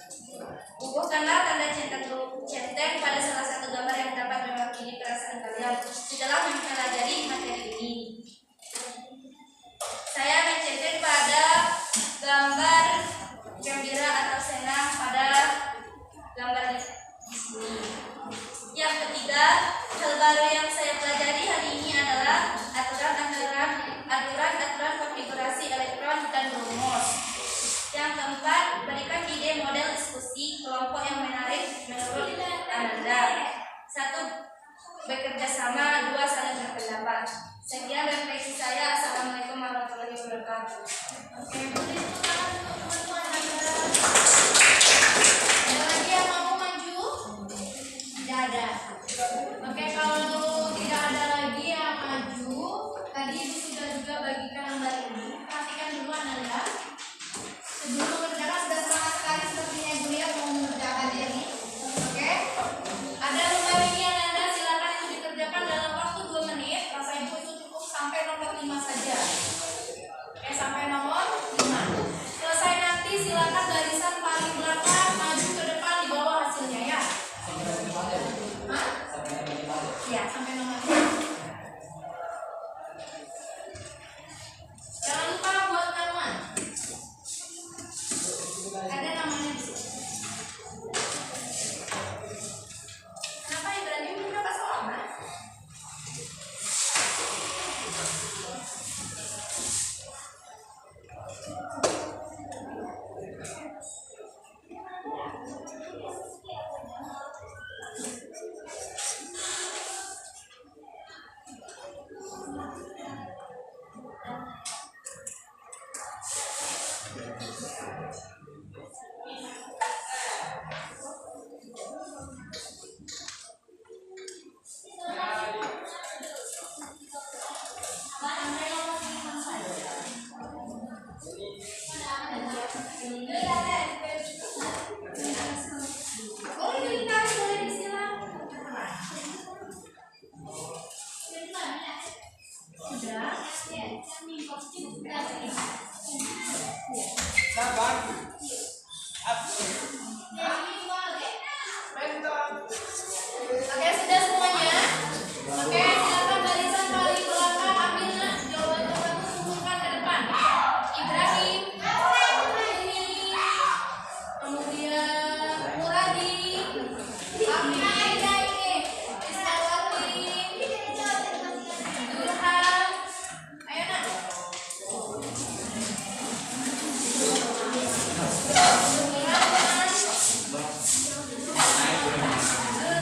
Bubuhkanlah tanda centang pada salah satu gambar yang dapat mewakili perasaan kalian setelah mempelajari materi ini. Saya mencentang pada gambar gembira atau senang pada gambar di sini. Yang ketiga, hal baru yang saya pelajari hari ini adalah aturan konfigurasi elektron dan rumus. Yang keempat, berikan ide model diskusi kelompok yang menarik menurut Anda. Satu, bekerja sama. Dua, saling berpendapat. Sekian refleksi saya. Assalamualaikum warahmatullahi wabarakatuh. Oke, boleh tepuk tangan untuk teman-teman. Ada lagi yang mau maju? Tidak ada. Oke, kalau tidak ada lagi yang maju, tadi Ibu sudah juga bagikan lembar ini. Perhatikan dulu Ananda. Sebelum mengerjakan sudah semangat sekali sepertinya Ibu lihat mau mengerjakan ini. Oke? Ada lembar ini Ananda, silakan itu dikerjakan dalam waktu 2 menit. Rasa Ibu itu cukup sampai nomor 5 saja. Oke, sampai nomor 5. Selesai nanti silakan barisan paling belakang maju ke depan di bawah hasilnya ya. Hah? Ya, sampai nomor 5. Jangan lupa buat nama. Ada namanya di sini. Kenapa Ibrahim berapa soal, Mas? Boleh dilintas, boleh disilang. Sudah? Oke, sudah semuanya? Oke, silakan barisan paling belakang ambil jawaban-jawaban sumbungkan ke depan. Ibrahim, ini, kemudian Muradi, Ami, Ismawati, Durham, ayo nak.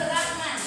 Rahman.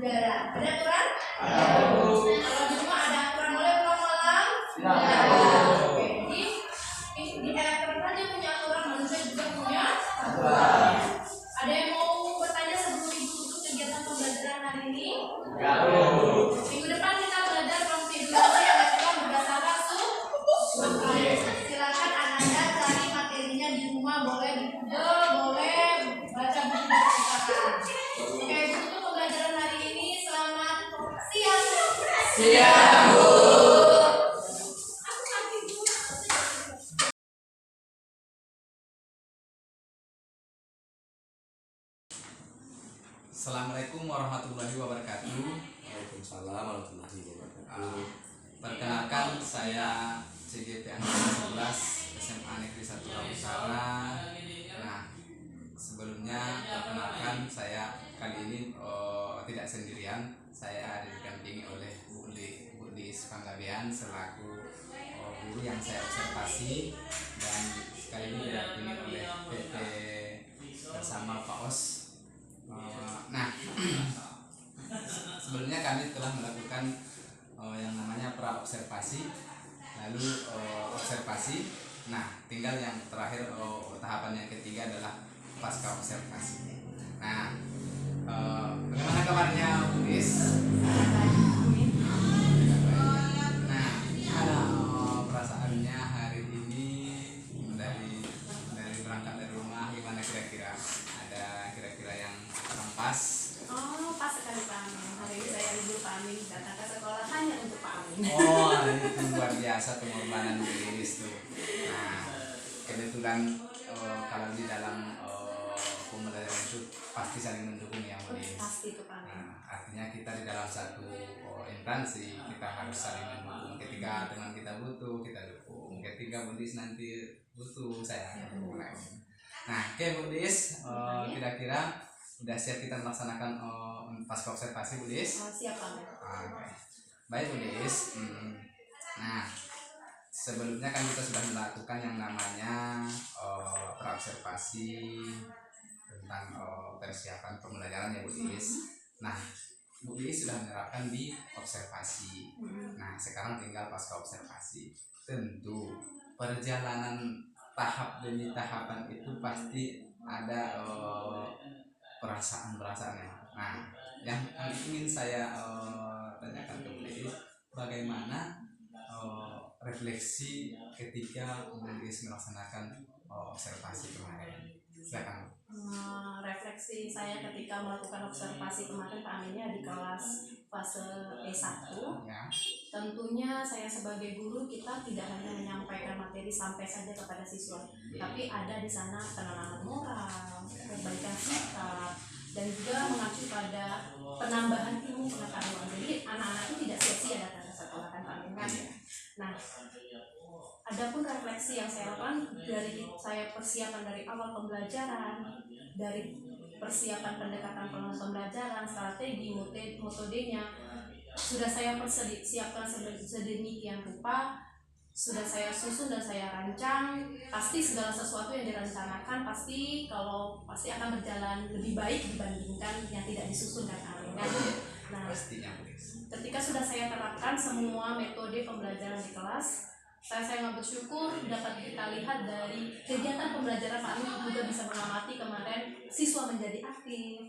udara. Ada aturan? Kalau di rumah ada aturan boleh pulang malam? Oke, di elektron kan dia punya aturan, manusia juga punya aturan. Ada yang mau bertanya sebelum ibu tutup kegiatan pembelajaran hari ini? Minggu depan kita belajar konfigurasi elektron berdasarkan silakan Ananda cari materinya di rumah, boleh di Google, boleh baca buku perpustakaan. Oke, itu tutup pembelajaran hari ini. Selamat siang. Siap, Bu. Assalamualaikum warahmatullahi wabarakatuh. Waalaikumsalam warahmatullahi wabarakatuh. Perkenalkan, saya CGP Angkatan 11 SMA Negeri 1 Utara. Nah, sebelumnya perkenalkan, saya kali ini tidak sendirian. Saya didampingi oleh Bu Lis Panggabean selaku guru yang saya observasi, dan kali ini didampingi oleh PT bersama Pak Os. Nah, sebelumnya kami telah melakukan yang namanya pra observasi, lalu observasi. Nah, tinggal yang terakhir tahapan yang ketiga adalah pasca observasi. Nah, bagaimana kabarnya Bu Lis? Nah, gimana perasaannya hari ini dari berangkat dari rumah? Gimana kira-kira? Ada kira-kira yang kurang pas? Oh, pas sekali Pak Amin. Hari ini saya libur Pak Amin, datang ke sekolah hanya untuk Pak Amin. Oh, itu luar biasa pengorbanan Bu Lis tuh. Nah, kebetulan kalau di dalam pembelajaran itu pasti saling mendukung ya Bu Lis. Pasti itu Pak Amin. Nah, artinya kita di dalam satu instansi kita harus saling mendukung. Ketika teman kita butuh, kita dukung. Ketika Bu Lis nanti butuh, saya akan dukung lagi. Nah, oke Bu Lis, kira-kira udah siap kita melaksanakan pasca observasi Bu Lis? Siap Pak Amin. Oke. Baik Bu Lis. Nah, sebelumnya kan kita sudah melakukan yang namanya praobservasi tentang persiapan pembelajaran ya Bu Lis. Nah, Bu Lis sudah menerapkan di observasi. Nah, sekarang tinggal pasca observasi. Tentu perjalanan tahap demi tahapan itu pasti ada perasaan-perasaannya. Nah, yang ingin saya tanyakan ke Bu Lis, bagaimana refleksi ketika Bu Lis melaksanakan observasi kemarin? Silakan. Refleksi saya ketika melakukan observasi kemarin Pak Amin ya di kelas fase E1. Ya. Tentunya saya sebagai guru, kita tidak hanya menyampaikan materi sampai saja kepada siswa, tapi ada di sana penanaman moral, perbaikan sikap, dan juga mengacu pada penambahan ilmu pengetahuan. Jadi anak-anak itu tidak sia-sia datang ke sekolah kan Pak Amin kan? Nah, adapun refleksi yang saya lakukan dari saya persiapan dari awal pembelajaran, dari persiapan pendekatan pembelajaran, strategi, metodenya, sudah saya siapkan sedemikian rupa, sudah saya susun dan saya rancang. Pasti segala sesuatu yang direncanakan pasti akan berjalan lebih baik dibandingkan yang tidak disusun kan Amin kan? Nah, ketika sudah saya terapkan semua metode pembelajaran di kelas, saya sangat bersyukur dapat kita lihat dari kegiatan pembelajaran Pak Amin juga bisa mengamati kemarin siswa menjadi aktif,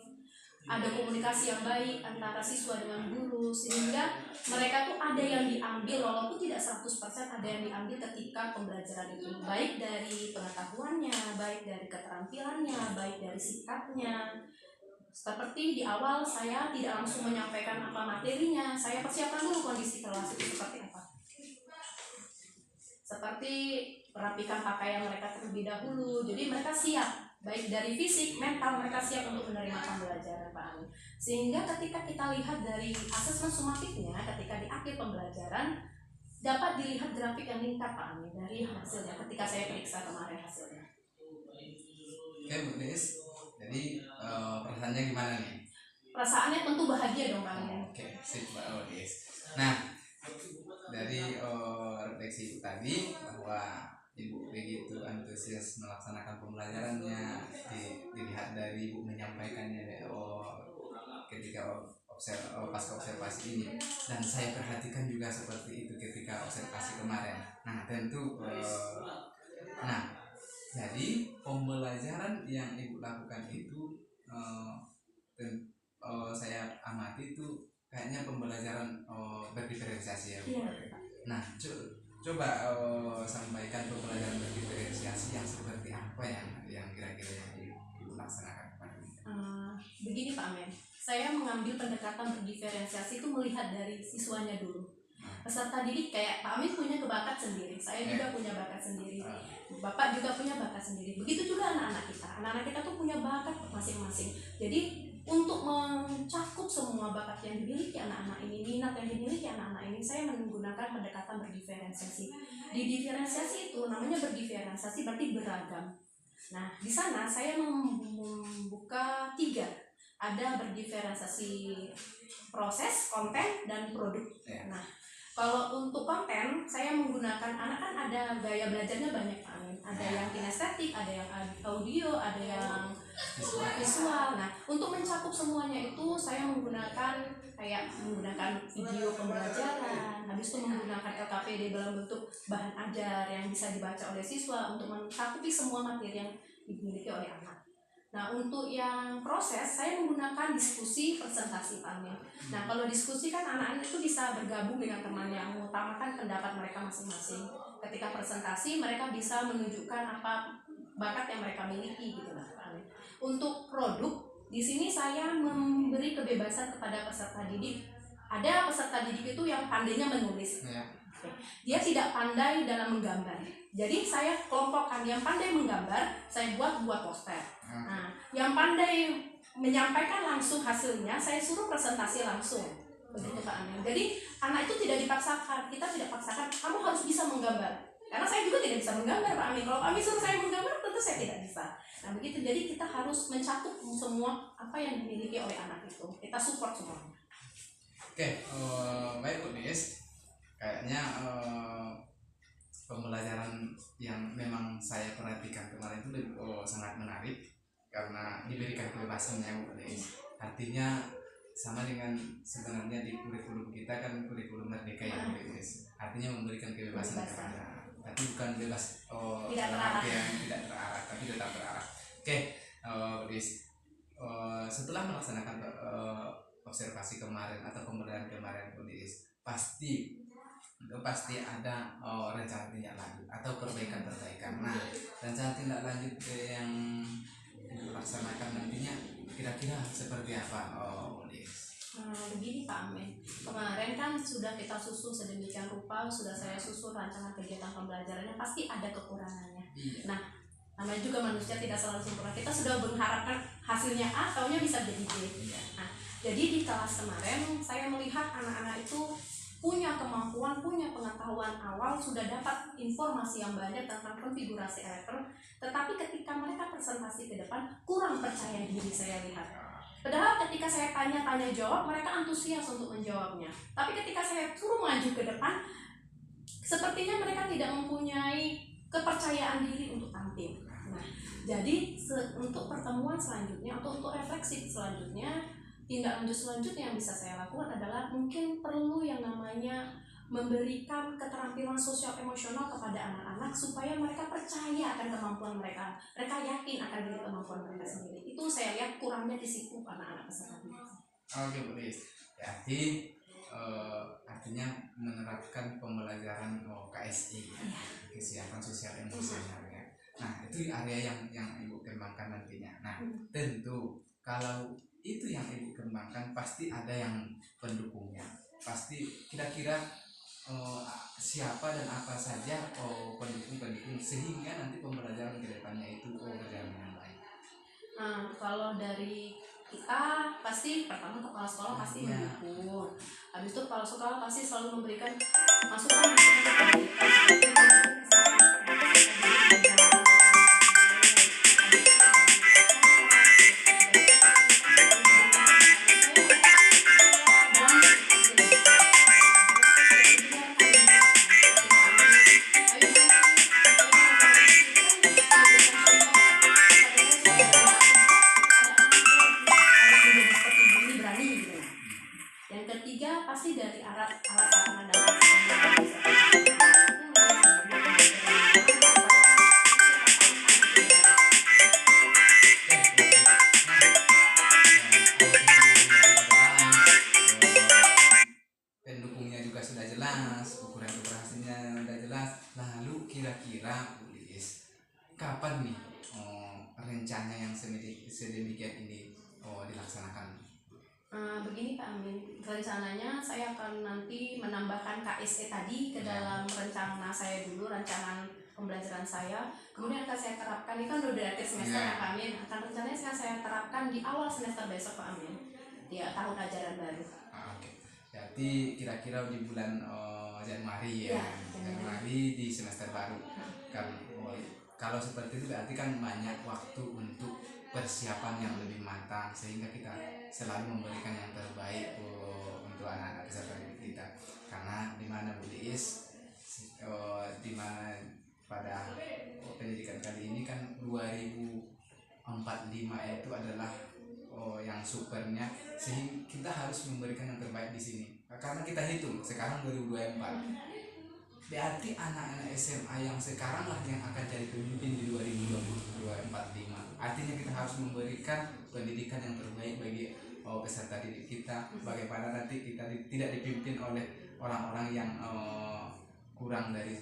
ada komunikasi yang baik antara siswa dengan guru, sehingga mereka tuh ada yang diambil walaupun tidak 100%, ada yang diambil ketika pembelajaran itu, baik dari pengetahuannya, baik dari keterampilannya, baik dari sikapnya. Seperti di awal saya tidak langsung menyampaikan apa materinya, saya persiapkan dulu kondisi kelas itu seperti apa. Seperti merapikan pakaian mereka terlebih dahulu, jadi mereka siap, baik dari fisik, mental, mereka siap untuk menerima pembelajaran Pak Amin. Sehingga ketika kita lihat dari asesmen sumatifnya, ketika di akhir pembelajaran dapat dilihat grafik yang lingkar Pak Amin dari hasilnya ketika saya periksa kemarin hasilnya. Oke Bu Lis, jadi perasaannya gimana nih? Perasaannya tentu bahagia dong Pak Amin. Oke, sip Bu Lis. Nah, dari refleksi Ibu tadi bahwa Ibu begitu antusias melaksanakan pembelajarannya, dilihat dari Ibu menyampaikannya ketika pasca observasi ini, dan saya perhatikan juga seperti itu ketika observasi kemarin. Nah tentu nah jadi pembelajaran yang ibu lakukan itu saya amati itu kayaknya pembelajaran berdiferensiasi ya Bu. Nah coba sampaikan pembelajaran berdiferensiasi yang seperti apa yang kira-kira yang ibu laksanakan kepada kita. Begini Pak Amen, saya mengambil pendekatan berdiferensiasi itu melihat dari siswanya dulu. Peserta didik kayak Pak Amin punya kebakat sendiri, saya juga punya bakat sendiri, Bapak juga punya bakat sendiri. Begitu juga anak-anak kita. Anak-anak kita tuh punya bakat masing-masing. Jadi untuk mencakup semua bakat yang dimiliki anak-anak ini, minat yang dimiliki anak-anak ini, saya menggunakan pendekatan berdiferensiasi. Di diferensiasi itu namanya berdiferensiasi berarti beragam. Nah, di sana saya membuka 3. Ada berdiferensiasi proses, konten, dan produk. Nah, kalau untuk konten, saya menggunakan, anak kan ada gaya belajarnya banyak Pak Amin. Ada yang kinestetik, ada yang audio, ada yang visual. Nah, untuk mencakup semuanya itu saya menggunakan video pembelajaran, habis itu menggunakan LKPD dalam bentuk bahan ajar yang bisa dibaca oleh siswa untuk mencakupi semua materi yang dimiliki oleh anak. Nah, untuk yang proses, saya menggunakan diskusi presentasi Pak Amin. Nah, kalau diskusi kan anak-anak itu bisa bergabung dengan teman yang mengutamakan pendapat mereka masing-masing. Ketika presentasi, mereka bisa menunjukkan apa bakat yang mereka miliki gitu lah Pak Amin. Untuk produk, di sini saya memberi kebebasan kepada peserta didik. Ada peserta didik itu yang pandainya menulis. Dia tidak pandai dalam menggambar. Jadi saya kelompokkan yang pandai menggambar, saya buat poster. Nah, yang pandai menyampaikan langsung hasilnya, saya suruh presentasi langsung. Begitu Pak Amin. Jadi anak itu tidak dipaksakan, kita tidak paksakan, kamu harus bisa menggambar. Karena saya juga tidak bisa menggambar Pak Amin. Kalau Pak Amin suruh saya menggambar, tentu saya tidak bisa. Nah begitu, jadi kita harus mencakup semua apa yang dimiliki oleh anak itu. Kita support semuanya. Oke, baik Bu Nis. Kayaknya pembelajaran yang memang saya perhatikan kemarin itu sangat menarik karena diberikan kebebasannya Bu Nis. Artinya sama dengan sebenarnya di kurikulum kita kan kurikulum merdeka ya Bu Nis. Artinya memberikan kebebasan kepada, tapi bukan bebas yang tidak terarah, tapi tetap terarah. Oke, Bu Nis. Setelah melaksanakan observasi kemarin atau pembelajaran kemarin Bu Nis, pasti ada rencana tindak lanjut atau perbaikan-perbaikan. Nah, rencana tindak lanjut yang dilaksanakan nantinya kira-kira seperti apa, Begini Pak Amin, kemarin kan sudah kita susun sedemikian rupa, sudah saya susun rancangan kegiatan pembelajarannya, pasti ada kekurangannya. Nah, namanya juga manusia tidak selalu sempurna. Kita sudah mengharapkan hasilnya A, taunya bisa jadi B. Nah, jadi di kelas kemarin saya melihat anak-anak itu punya kemampuan, punya pengetahuan awal, sudah dapat informasi yang banyak tentang konfigurasi elektron, tetapi ketika mereka presentasi ke depan kurang percaya diri saya lihat. Padahal ketika saya tanya jawab, mereka antusias untuk menjawabnya. Tapi ketika saya suruh maju ke depan, sepertinya mereka tidak mempunyai kepercayaan diri untuk tampil. Nah, jadi untuk pertemuan selanjutnya atau untuk refleksi selanjutnya, tindak lanjut selanjutnya yang bisa saya lakukan adalah mungkin perlu yang namanya memberikan keterampilan sosial emosional kepada anak-anak supaya mereka percaya akan kemampuan mereka yakin akan diri kemampuan mereka sendiri. Itu saya lihat kurangnya di situ anak-anak peserta didik. Oke Bu Nis, artinya menerapkan pembelajaran KSI, kesiapan sosial emosional ya. Nah itu area yang Ibu kembangkan nantinya. Nah tentu kalau itu yang Ibu kembangkan pasti ada yang pendukungnya. Pasti kira-kira siapa dan apa saja pendukung sehingga nanti pembelajaran ke depannya itu berjalan dengan baik. Nah, kalau dari kita pasti pertama kepala sekolah pasti mendukung. Habis itu kepala sekolah pasti selalu memberikan masukan ketiga pasti dari alat sarana dan pendukungnya juga sudah jelas, ukuran operasinya sudah jelas. Lalu kira-kira Bu Liis, kapan nih rencana yang sedemikian ini dilaksanakan? Begini Pak Amin, rencananya saya akan nanti menambahkan KSE tadi ke dalam rencana saya dulu, rancangan pembelajaran saya. Kemudian akan saya terapkan, ini kan udah di akhir semester ya Pak Amin, akan rencananya akan saya terapkan di awal semester besok Pak Amin, di tahun ajaran baru. Oke. Berarti kira-kira di bulan Januari ya, Ya, Januari di semester baru. Kalau seperti itu berarti kan banyak waktu untuk persiapan yang lebih matang, sehingga kita selalu memberikan yang terbaik untuk anak-anak peserta didik kita. Karena di mana Bu Liis, di mana pada pendidikan kali ini kan 2045 itu adalah yang supernya, sehingga kita harus memberikan yang terbaik di sini. Karena kita hitung sekarang 2024. Berarti anak-anak SMA yang sekarang lah yang akan jadi pemimpin di 2045. Artinya kita harus memberikan pendidikan yang terbaik bagi peserta didik kita. Bagaimana nanti kita tidak dipimpin oleh orang-orang yang kurang dari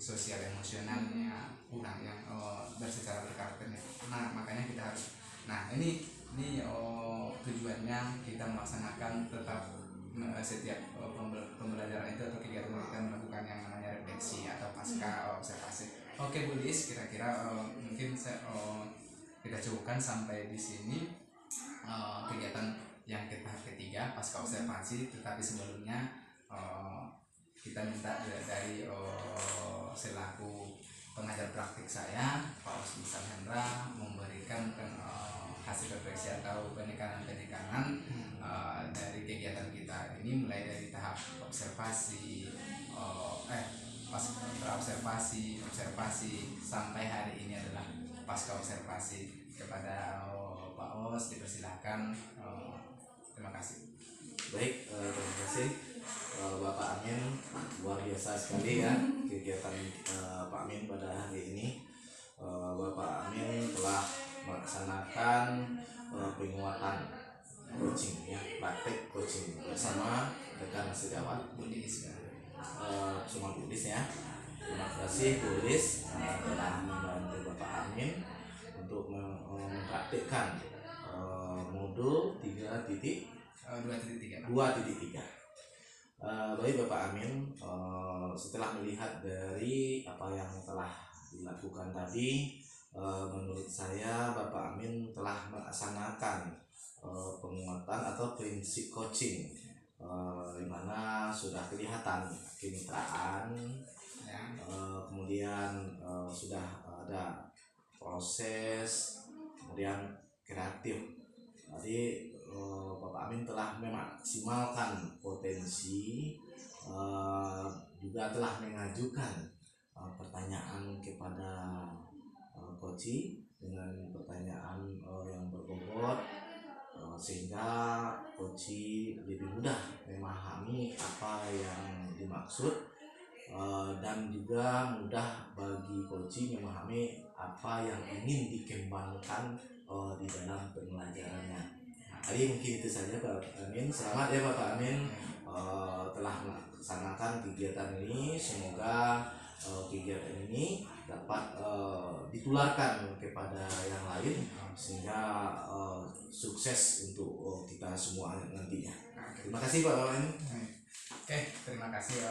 sosial emosionalnya, kurang yang secara berkarakternya. Nah, makanya kita harus. Nah, ini tujuannya kita melaksanakan tetap setiap pembelajaran itu atau kegiatan kita melakukan yang namanya refleksi atau pasca observasi. Oke Bu Liis, kira-kira mungkin kita cukupkan sampai di sini kegiatan yang tahap ketiga pasca observasi. Tetapi sebelumnya kita minta dari selaku pengajar praktik saya Pak Osmi Hendra memberikan hasil refleksi atau penekanan dari kegiatan kita ini, mulai dari tahap observasi, observasi sampai hari ini adalah pasca observasi. Kepada Pak Os dipersilahkan. Terima kasih. Baik, terima kasih Bapak Amin, luar biasa sekali ya kegiatan Pak Amin pada hari ini. Bapak Amin telah melaksanakan penguatan coaching ya, praktek coaching bersama rekan sejawat Bu Liis. semua Bu Liis ya. Terima kasih Bu Liis telah membantu Bapak Amin untuk mempraktikkan modul 3.2.3. Baik Bapak Amin, setelah melihat dari apa yang telah dilakukan tadi, menurut saya Bapak Amin telah melaksanakan penguatan atau prinsip coaching, di mana sudah kelihatan kemitraan, kemudian sudah ada proses, kemudian kreatif. Jadi Bapak Amin telah memaksimalkan potensi, juga telah mengajukan pertanyaan kepada coaching dengan pertanyaan yang berbobot, sehingga coaching lebih mudah memahami apa yang dimaksud, dan juga mudah bagi coaching memahami apa yang ingin dikembangkan di dalam pembelajarannya. Jadi mungkin itu saja Pak Amin. Selamat ya Bapak Amin telah melaksanakan kegiatan ini. Semoga kegiatan ini dapat ditularkan kepada yang lain, sehingga sukses untuk kita semua nantinya. Terima kasih Pak Amin. Oke, terima kasih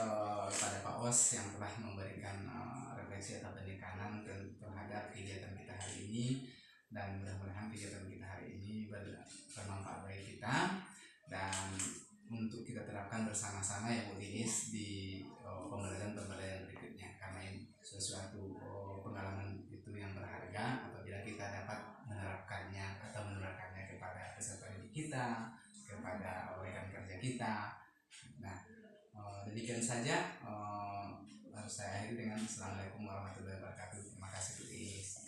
pada Pak Os yang telah memberikan refleksi atau penekanan terhadap kegiatan kita hari ini, dan mudah-mudahan kegiatan kita hari ini bermanfaat bagi kita dan untuk kita terapkan bersama-sama ya Bu Liis di pembelajaran berikutnya, karena ini sesuatu pengalaman itu yang berharga apabila kita dapat menerapkannya atau menerapkannya kepada peserta didik kita, kepada rekan kerja kita. Nah, demikian saja harus saya akhiri dengan Assalamualaikum warahmatullahi wabarakatuh. Terima kasih Bu Liis.